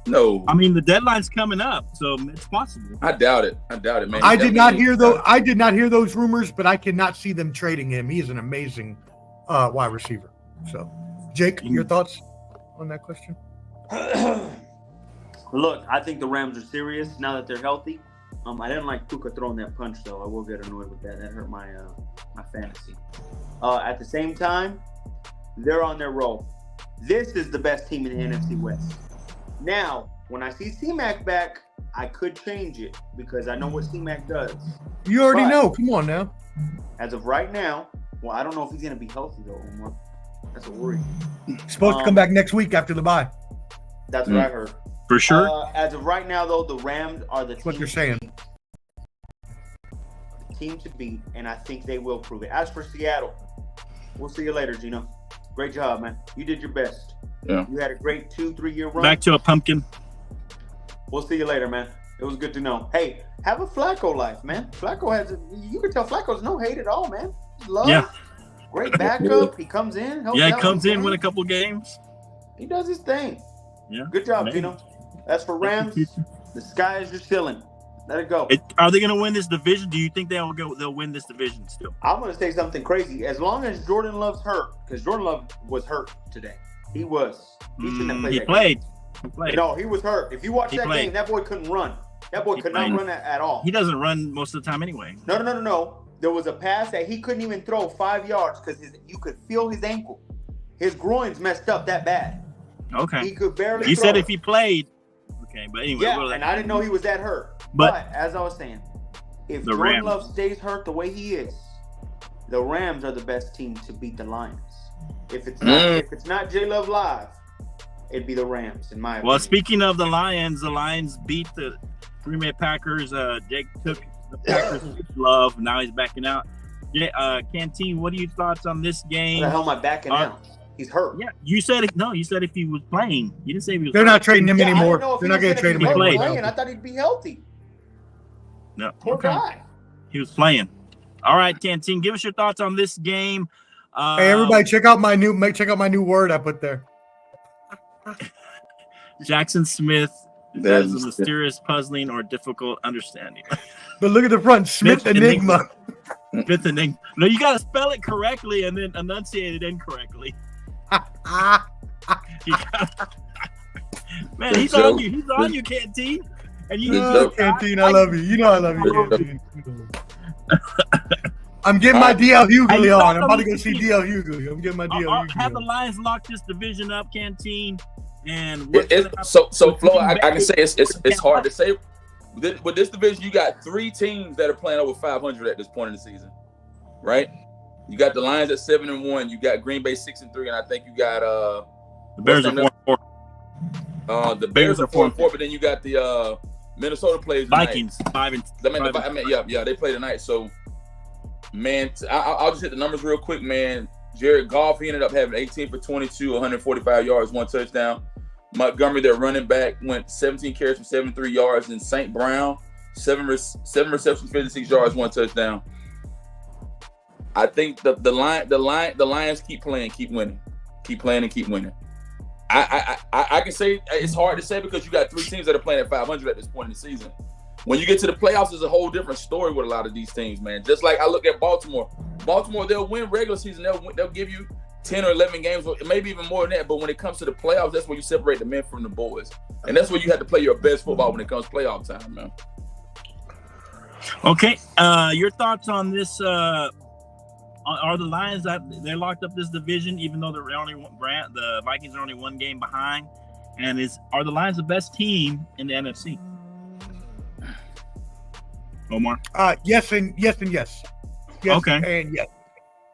C: No,
B: I mean, the deadline's coming up, so it's possible.
C: I doubt it, man.
D: I did not hear those rumors, but I cannot see them trading him. He is an amazing wide receiver. So, Jake, your thoughts on that question?
E: Look, I think the Rams are serious now that they're healthy. I didn't like Puka throwing that punch, though. I will get annoyed with that. That hurt my my fantasy. At the same time, they're on their roll. This is the best team in the NFC West. Now, when I see C-Mac back, I could change it because I know what C-Mac does.
D: You already
E: But-
D: know. Come on now.
E: As of right now, well, I don't know if he's going to be healthy, though, Omar. That's a worry.
D: He's supposed to come back next week after the bye.
E: That's what I heard.
B: For sure.
E: As of right now, though, the Rams are the
D: That's what
E: team
D: they're saying.
E: to beat, and I think they will prove it. As for Seattle, we'll see you later, Gino. Great job, man. You did your best.
C: Yeah.
E: You had a great 2-3 year run.
B: Back to a pumpkin.
E: We'll see you later, man. It was good to know. Hey, have a Flacco life, man. Flacco you can tell Flacco's no hate at all, man. Love.
B: Yeah.
E: Great backup. He comes in. helps
B: Yeah, he
E: out
B: comes
E: with
B: in,
E: the
B: win a
E: game.
B: couple games.
E: He does his thing.
B: Yeah.
E: Good job,
B: Man.
E: Gino. As for Rams, the sky is your ceiling. Let it go.
B: Are they going to win this division? Do you think they'll win this division still?
E: I'm going to say something crazy. As long as Jordan Love's hurt, because Jordan Love was hurt today. He was. He shouldn't have played
B: He
E: that
B: played.
E: game.
B: He played.
E: No, he was hurt. If you watch
B: He
E: that
B: played.
E: game, that boy couldn't run. That boy
B: He
E: could not
B: played.
E: run at all.
B: He doesn't run most of the time anyway.
E: No. There was a pass that he couldn't even throw 5 yards because you could feel his ankle. His groin's messed up that bad.
B: Okay.
E: He could barely
B: You
E: throw
B: said
E: it.
B: if he played. Okay, but anyway.
E: Yeah,
B: well,
E: and I didn't know he was that hurt.
B: But-
E: But as I was saying, if
B: The
E: Jordan
B: Rams.
E: Love stays hurt the way he is, the Rams are the best team to beat the Lions. If it's not J Love live, it'd be the Rams, in my opinion.
B: Well, speaking of the Lions beat the Green Bay Packers. Jake took the Packers love. Now he's backing out. Yeah, Canteen, what are your thoughts on this
E: What
B: game?
E: the hell am I backing out? He's hurt.
B: Yeah, you said it. No, you said if he was playing. You didn't say if he was.
D: They're not trading him
E: Yeah, I
D: anymore.
E: didn't know if
D: They're
E: he
D: not
E: was
D: going to
E: gonna
D: trade
E: be
D: him
B: playing.
D: anymore.
E: playing. I thought he'd be healthy.
B: No,
E: Poor
B: okay.
E: guy.
B: He was playing. All right, Canteen, give us your thoughts on this game.
D: Hey, everybody, check out my new word I put there.
B: Jackson Smith.
C: That
B: That
C: is
B: is a mysterious, puzzling, or difficult understanding.
D: But look at the front, Smith
B: Smith
D: Enigma.
B: Fifth inning. No, you got to spell it correctly and then enunciate it incorrectly. You gotta- Man, he's on you. He's on you, Canteen. And you
D: Oh, Canteen, I love you. You know I love you, Canteen. I'm getting my DL Hughley on. I'm about to go see DL Hughley. I'm getting my DL
B: have the
D: Hughley.
B: Lions lock this division up, Canteen. And what's gonna happen-
C: So Flo, I can say it's hard to say. With this division, you got 3 teams that are playing over 500 at this point in the season, right? You got the Lions at 7-1. You got Green Bay 6-3, and I think you got
B: the Bears are 4-4.
C: the Bears are 4-4, but then you got the Minnesota plays tonight.
B: Vikings 5-5.
C: Yeah, they play tonight. So, man, I'll just hit the numbers real quick, man. Jared Goff, he ended up having 18 for 22, 145 yards, 1 touchdown. Montgomery, their running back, went 17 carries for 73 yards. And St. Brown, 7 receptions, 56 yards, 1 touchdown. I think the Lions keep playing, keep winning, keep playing and keep winning. I can say it's hard to say because you got 3 teams that are playing at 500 at this point in the season. When you get to the playoffs, it's a whole different story with a lot of these teams, man. Just like I look at Baltimore. Baltimore, they'll win regular season. They'll give you 10 or 11 games, maybe even more than that. But when it comes to the playoffs, that's where you separate the men from the boys. And that's where you have to play your best football when it comes to playoff time, man.
B: Okay, your thoughts on this? Are the Lions they're locked up this division, even though the Vikings are only 1 game behind? And are the Lions the best team in the NFC? Omar?
D: Yes and yes. Yes
B: Okay.
D: and yes.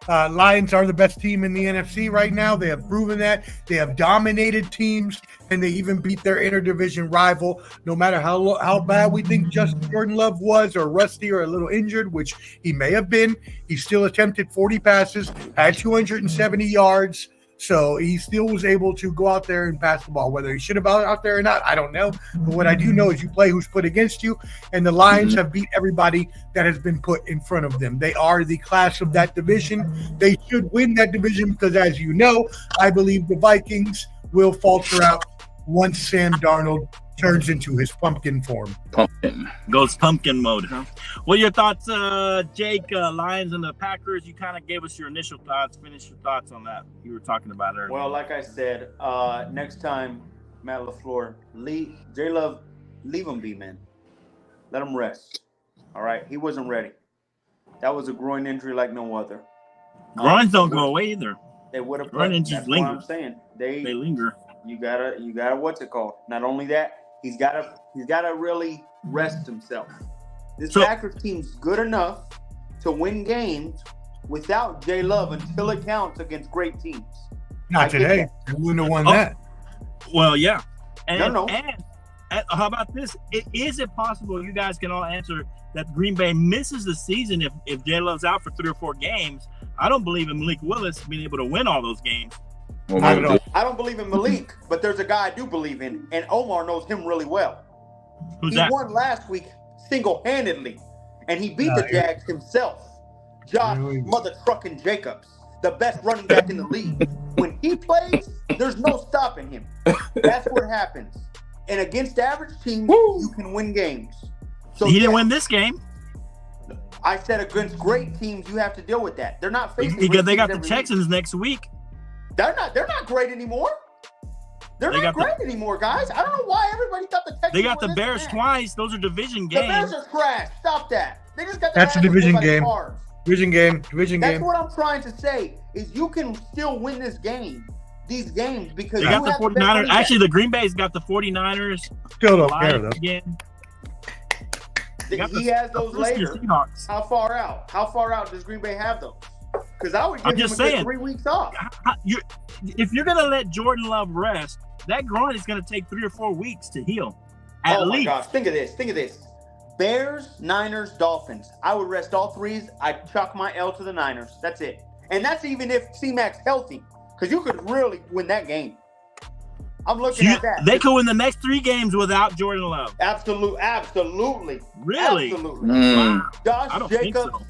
D: Lions are the best team in the NFC right now. They have proven that. They have dominated teams, and they even beat their interdivision rival. No matter how bad we think Jordan Love was, or rusty, or a little injured, which he may have been, he still attempted 40 passes, had 270 yards. So he still was able to go out there and pass the ball. Whether he should have been out there or not, I don't know. But what I do know is you play who's put against you, and the Lions have beat everybody that has been put in front of them. They are the class of that division. They should win that division because, as you know, I believe the Vikings will falter out once Sam Darnold turns into his pumpkin form.
C: Pumpkin.
B: Goes pumpkin mode, huh? What are your thoughts, Jake? Lions and the Packers. You kind of gave us your initial thoughts. Finish your thoughts on that. You were talking about earlier.
E: Well, like I said, next time, Matt LaFleur, J-Love, leave him be, man. Let him rest. All right? He wasn't ready. That was a groin injury like no other.
B: Groins don't go away either.
E: They would have
B: Groin injuries
E: That's what
B: linger.
E: I'm saying.
B: They linger.
E: You gotta what's it called? Not only that, he's gotta really rest himself. This Packers team's good enough to win games without J Love until it counts against great teams.
D: Not today. They wouldn't have won that.
B: Well, yeah. And,
E: No.
B: and how about this? Is it possible, you guys can all answer, that Green Bay misses the season if J Love's out for 3 or 4 games? I don't believe in Malik Willis being able to win all those games.
D: Not at all.
E: I don't believe in Malik, but there's a guy I do believe in, and Omar knows him really well.
B: Who's
E: He
B: that?
E: won last week single-handedly, and he beat the Jags himself. Josh
D: Really?
E: Mother Truckin' Jacobs, the best running back in the league. When he plays, there's no stopping him. That's what happens. And against average teams, you can win games. So
B: He didn't
E: yeah,
B: win this game
E: I said against great teams, you have to deal with that. They're not facing
B: because they
E: great
B: got
E: teams
B: the
E: every week.
B: Texans next week.
E: They're not great anymore. They're
B: They
E: not
B: got
E: great anymore, guys. I don't know why everybody thought the Texans
B: They got
E: were
B: the
E: this
B: Bears
E: bad.
B: twice. Those are division
E: The
B: games.
E: Bears are trash. Stop that. They just got
D: That's a
E: their asses
D: division
E: whooped by the
D: game.
E: Cards.
D: Division game.
E: That's what I'm trying to say is you can still win these games because
B: They
E: you
B: got the
E: have the best
B: 49ers.
E: running back.
B: Actually, the Green Bay's got the 49ers.
D: Still don't care,
B: Lions
D: though.
B: again. They got
E: he
B: the-
E: has those
B: the Frisky
E: later.
B: Seahawks.
E: How far out? How far out does Green Bay have those? Because I would give
B: I'm
E: him
B: just
E: a good
B: saying.
E: 3 weeks off.
B: If you're going to let Jordan Love rest, that groin is going to take 3 or 4 weeks to heal. At
E: Oh my
B: least.
E: gosh! Think of this. Bears, Niners, Dolphins. I would rest all threes. I'd chuck my L to the Niners. That's it. And that's even if C-Mac's healthy, because you could really win that game. I'm looking at that.
B: They could win the next 3 games without Jordan Love.
E: Absolutely.
B: Really?
E: Absolutely.
C: Mm.
B: I
E: Josh
B: don't think
E: Jacobs
B: so.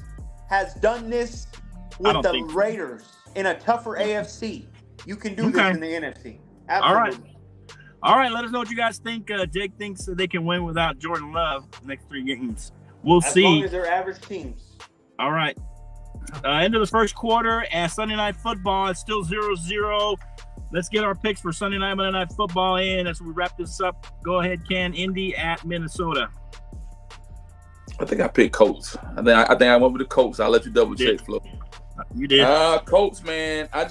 E: has done this
B: I
E: with
B: don't
E: the
B: think so.
E: Raiders in a tougher AFC. You can do
B: Okay.
E: this in the NFC.
B: All right.
E: Absolutely.
B: All right, let us know what you guys think. Jake thinks that they can win without Jordan Love the next 3 games. We'll
E: As
B: see.
E: long as they're average teams.
B: All right. End of the first quarter and Sunday Night Football. It's still 0-0. Let's get our picks for Sunday Night, Monday Night Football in as we wrap this up. Go ahead, Ken. Indy at Minnesota.
C: I think I picked Colts. I think I went with the Colts. I'll let you double check, Flo.
B: You did.
C: Colts, man. But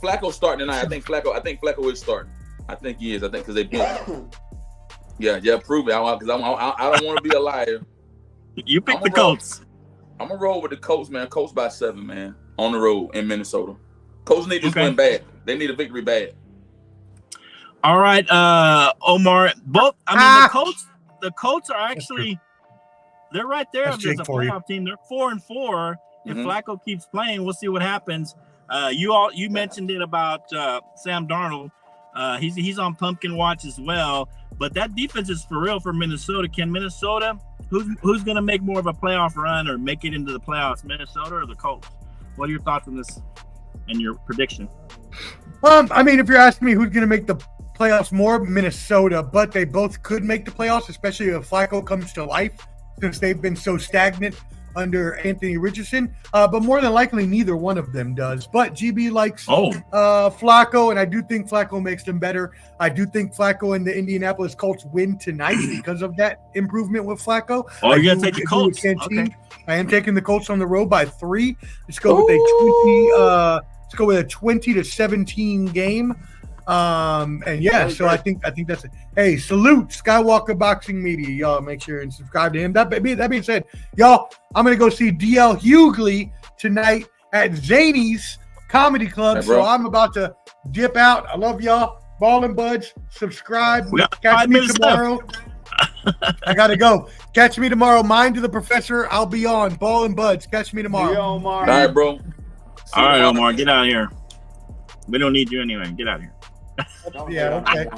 C: Flacco's starting tonight. I think Flacco is starting. I think he is. I think because they been. Yeah, prove it. Because I don't want to be a liar.
B: You picked
C: I'm
B: the
C: a roll.
B: Colts.
C: I'm gonna roll with the Colts, man. Colts by 7, man. On the road in Minnesota. Colts need this
B: Okay.
C: win bad. They need a victory bad.
B: All right, Omar. The Colts are actually they're right there
D: That's
B: as
D: Jake
B: a
D: for you.
B: playoff team. They're 4-4. If
C: Mhm.
B: Flacco keeps playing, we'll see what happens. You mentioned it about Sam Darnold. He's on pumpkin watch as well. But that defense is for real for Minnesota. Can Minnesota? Who's going to make more of a playoff run or make it into the playoffs? Minnesota or the Colts? What are your thoughts on this and your prediction?
D: I mean, if you're asking me who's going to make the playoffs more, Minnesota, but they both could make the playoffs, especially if Flacco comes to life, since they've been so stagnant under Anthony Richardson. But more than likely, neither one of them does. But GB likes Flacco, and I do think Flacco makes them better. I do think Flacco and the Indianapolis Colts win tonight because of that improvement with Flacco.
B: Oh,
D: I
B: you're going
D: do
B: to take the
D: agree with
B: Colts?
D: Canteen.
B: Okay.
D: I am taking the Colts on the road by 3. Let's go with a 20-17 game. And yeah, so I think that's it. Hey, salute Skywalker Boxing Media. Y'all make sure and subscribe to him. That being said, y'all, I'm gonna go see DL Hughley tonight at Zany's Comedy Club.
C: Hey, bro.
D: So I'm about to dip out. I love y'all. Ball and Buds, subscribe.
B: We got
D: Catch
B: 5
D: me
B: minutes
D: tomorrow. I gotta go. Catch me tomorrow. Mind to the Professor. I'll be on. Ball and Buds. Catch me tomorrow.
E: Omar.
C: All right, bro.
B: All right, Omar, get out of here. We don't need you anyway. Get out of here.
D: Yeah, okay.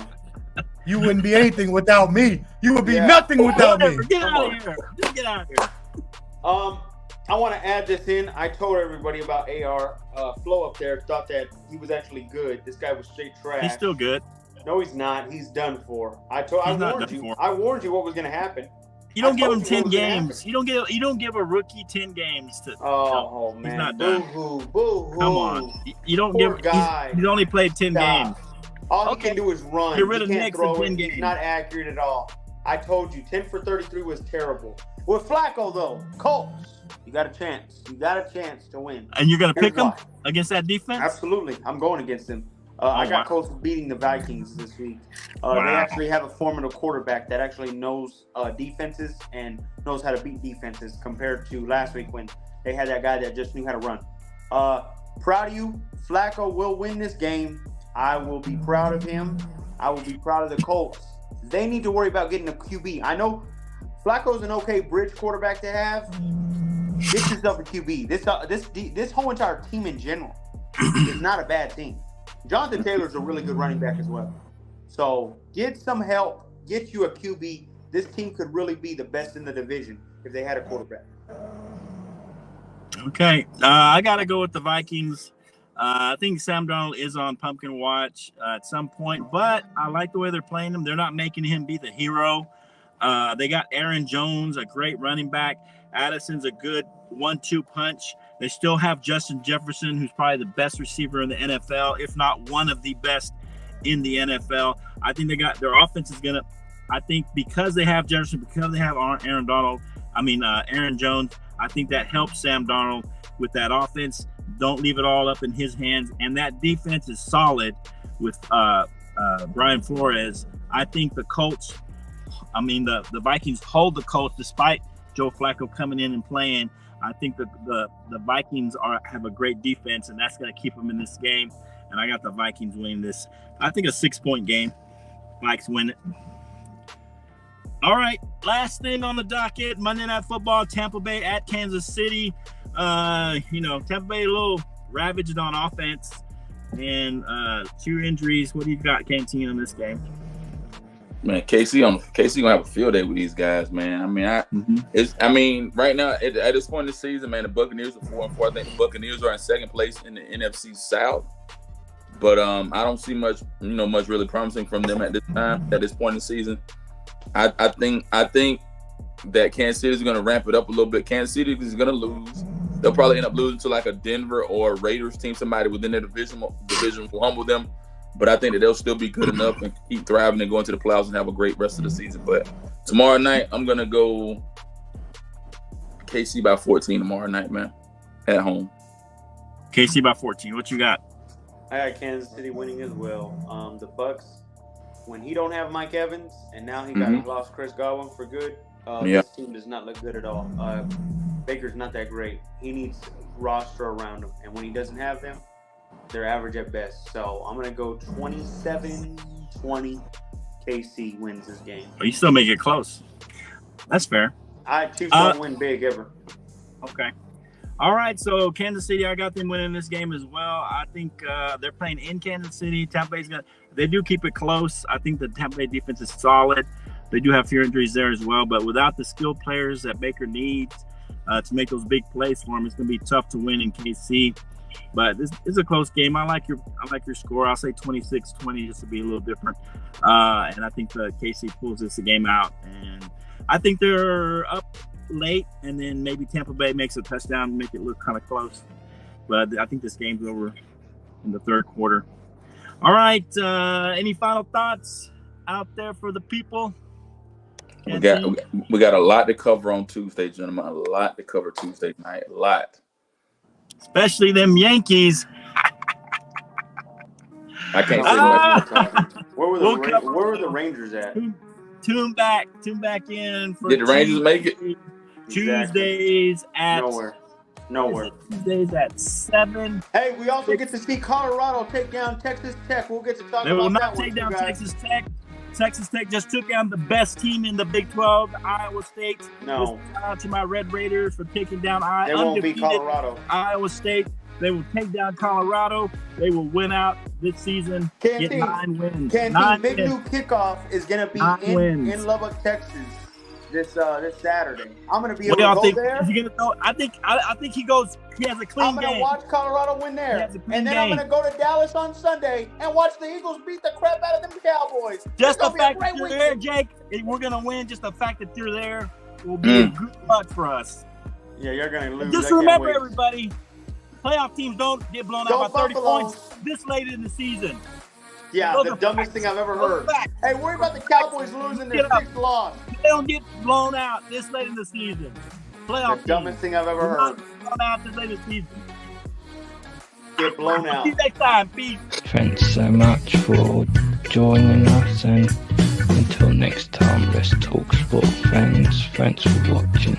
D: You wouldn't be anything without me. You would be nothing without me.
B: Get out of here. Just get out of here.
E: I want to add this in. I told everybody about AR. Flo up there thought that he was actually good. This guy was straight trash.
B: He's still good.
E: No, he's not. He's done for. I
B: He's
E: warned
B: not done
E: you.
B: for.
E: I warned you what was going to happen.
B: You don't
E: I
B: give
E: told
B: him
E: you
B: 10
E: what was gonna
B: games. You don't give a rookie 10 games to.
E: Oh man.
B: He's not done.
E: Boo-hoo.
B: Come on. You don't
E: Poor
B: give.
E: guy.
B: He's only played 10
E: Stop.
B: games.
E: All
B: Okay.
E: he can do is run.
B: Get rid of
E: he can't
B: Knicks in
E: throw
B: 10
E: it.
B: games.
E: He's not accurate at all. I told you, 10 for 33 was terrible. With Flacco though, Colts, you got a chance. You got a chance to win.
B: And you're gonna
E: Here's
B: pick him
E: why.
B: against that defense?
E: Absolutely. I'm going against him. I got
B: wow.
E: Colts beating the Vikings this week. They
B: Wow.
E: actually have a formidable quarterback that actually knows defenses and knows how to beat defenses compared to last week when they had that guy that just knew how to run. Proud of you. Flacco will win this game. I will be proud of him. I will be proud of the Colts. They need to worry about getting a QB. I know Flacco's an okay bridge quarterback to have. Get yourself a QB. This whole entire team in general is not a bad team. Jonathan Taylor's a really good running back as well. So get some help. Get you a QB. This team could really be the best in the division if they had a quarterback.
B: Okay. I got to go with the Vikings. I think Sam Darnold is on pumpkin watch at some point, but I like the way they're playing him. They're not making him be the hero. They got Aaron Jones, a great running back. Addison's a good 1-2 punch. They still have Justin Jefferson, who's probably the best receiver in the NFL, if not one of the best in the NFL. I think they got their offense is gonna. I think because they have Jefferson, because they have Aaron Jones, I think that helps Sam Darnold with that offense. Don't leave it all up in his hands, and that defense is solid with Brian Flores. I think the Colts. The Vikings hold the Colts despite Joe Flacco coming in and playing. I think the Vikings have a great defense, and that's going to keep them in this game. And I got the Vikings winning this. I think a 6-point game. Vikes win it. All right, last thing on the docket: Monday Night Football, Tampa Bay at Kansas City. Tampa Bay a little ravaged on offense, and 2 injuries. What do you got, Canteen, in this game?
C: Man, KC gonna have a field day with these guys, man. Right now at this point in the season, man, the Buccaneers are 4-4. I think the Buccaneers are in second place in the NFC South, but I don't see much really promising from them at this time, at this point in the season. I think that Kansas City is gonna ramp it up a little bit. Kansas City is gonna lose. They'll probably end up losing to like a Denver or Raiders team. Somebody within their division will humble them. But I think that they'll still be good enough and keep thriving and go into the playoffs and have a great rest of the season. But tomorrow night, I'm going to go KC by 14 tomorrow night, man, at home.
B: KC by 14. What you got?
E: I got Kansas City winning as well. The Bucks, when he don't have Mike Evans, and now he lost Chris Godwin for good, this team does not look good at all. Baker's not that great. He needs roster around him. And when he doesn't have them, they're average at best. So I'm going to go 27-20. KC wins this game.
B: But you still make it close. That's fair.
E: Chiefs don't win big ever.
B: Okay. All right. So Kansas City, I got them winning this game as well. I think they're playing in Kansas City. Tampa Bay's they do keep it close. I think the Tampa Bay defense is solid. They do have few injuries there as well. But without the skilled players that Baker needs to make those big plays for him, it's going to be tough to win in KC. But this is a close game. I like your score. I'll say 26-20 just to be a little different. And I think the KC pulls this game out. And I think they're up late, and then maybe Tampa Bay makes a touchdown, make it look kind of close. But I think this game's over in the third quarter. All right. Any final thoughts out there for the people?
C: We got a lot to cover on Tuesday, gentlemen. A lot to cover Tuesday night. A lot.
B: Especially them Yankees.
C: I can't say much.
E: Where were the Rangers at?
B: Tune back in for
C: Did the Rangers make it?
B: Tuesdays at
E: Nowhere.
B: Tuesdays at 7.
E: Hey, we also get to see Colorado take down Texas Tech. We'll get to talk
B: They will
E: about
B: not
E: that
B: take
E: one,
B: down
E: guys.
B: Texas Tech. Texas Tech just took down the best team in the Big 12, Iowa State.
E: No.
B: Shout out to my Red Raiders for taking down
E: They won't beat
B: undefeated
E: Colorado.
B: Iowa State. They will take down Colorado. They will win out this season. Get
E: Canteen,
B: 9 wins.
E: Canteen,
B: 9
E: Big
B: wins.
E: Blue kickoff is gonna be
B: 9 wins.
E: in Lubbock, Texas, this Saturday. I'm gonna be
B: What
E: able
B: do
E: to
B: y'all
E: go
B: think?
E: there.
B: Is he gonna throw? I think he goes. He has a clean
E: I'm gonna
B: game.
E: watch Colorado win
B: He
E: there,
B: has a clean
E: and then I'm
B: game.
E: gonna go to Dallas on Sunday and watch the Eagles beat the crap out of them Cowboys.
B: Just the
E: It's gonna be a
B: fact
E: great
B: that you're
E: weekend.
B: there, Jake, and we're gonna win. Just the fact that you're there will be a good luck for us.
E: Yeah, you're gonna lose.
B: Just
E: I can't
B: remember,
E: wait.
B: everybody, playoff teams don't get blown
E: Go
B: out by 30
E: Buffalo.
B: points this late in the season.
E: Yeah,
B: Those
E: the
B: are
E: dumbest
B: facts.
E: thing I've ever
B: Those are
E: heard.
B: facts.
E: Hey, worry about the Cowboys losing their
B: Get up.
E: 6th loss.
B: They don't get blown out this late in the season. Playoff
E: The
B: teams
E: dumbest thing I've ever
B: do not
E: heard.
B: get blown out this late in the season.
E: Get blown out.
B: See you next time. Peace.
F: Thanks so much for joining us, and until next time, let's talk sport, friends. Thanks for watching.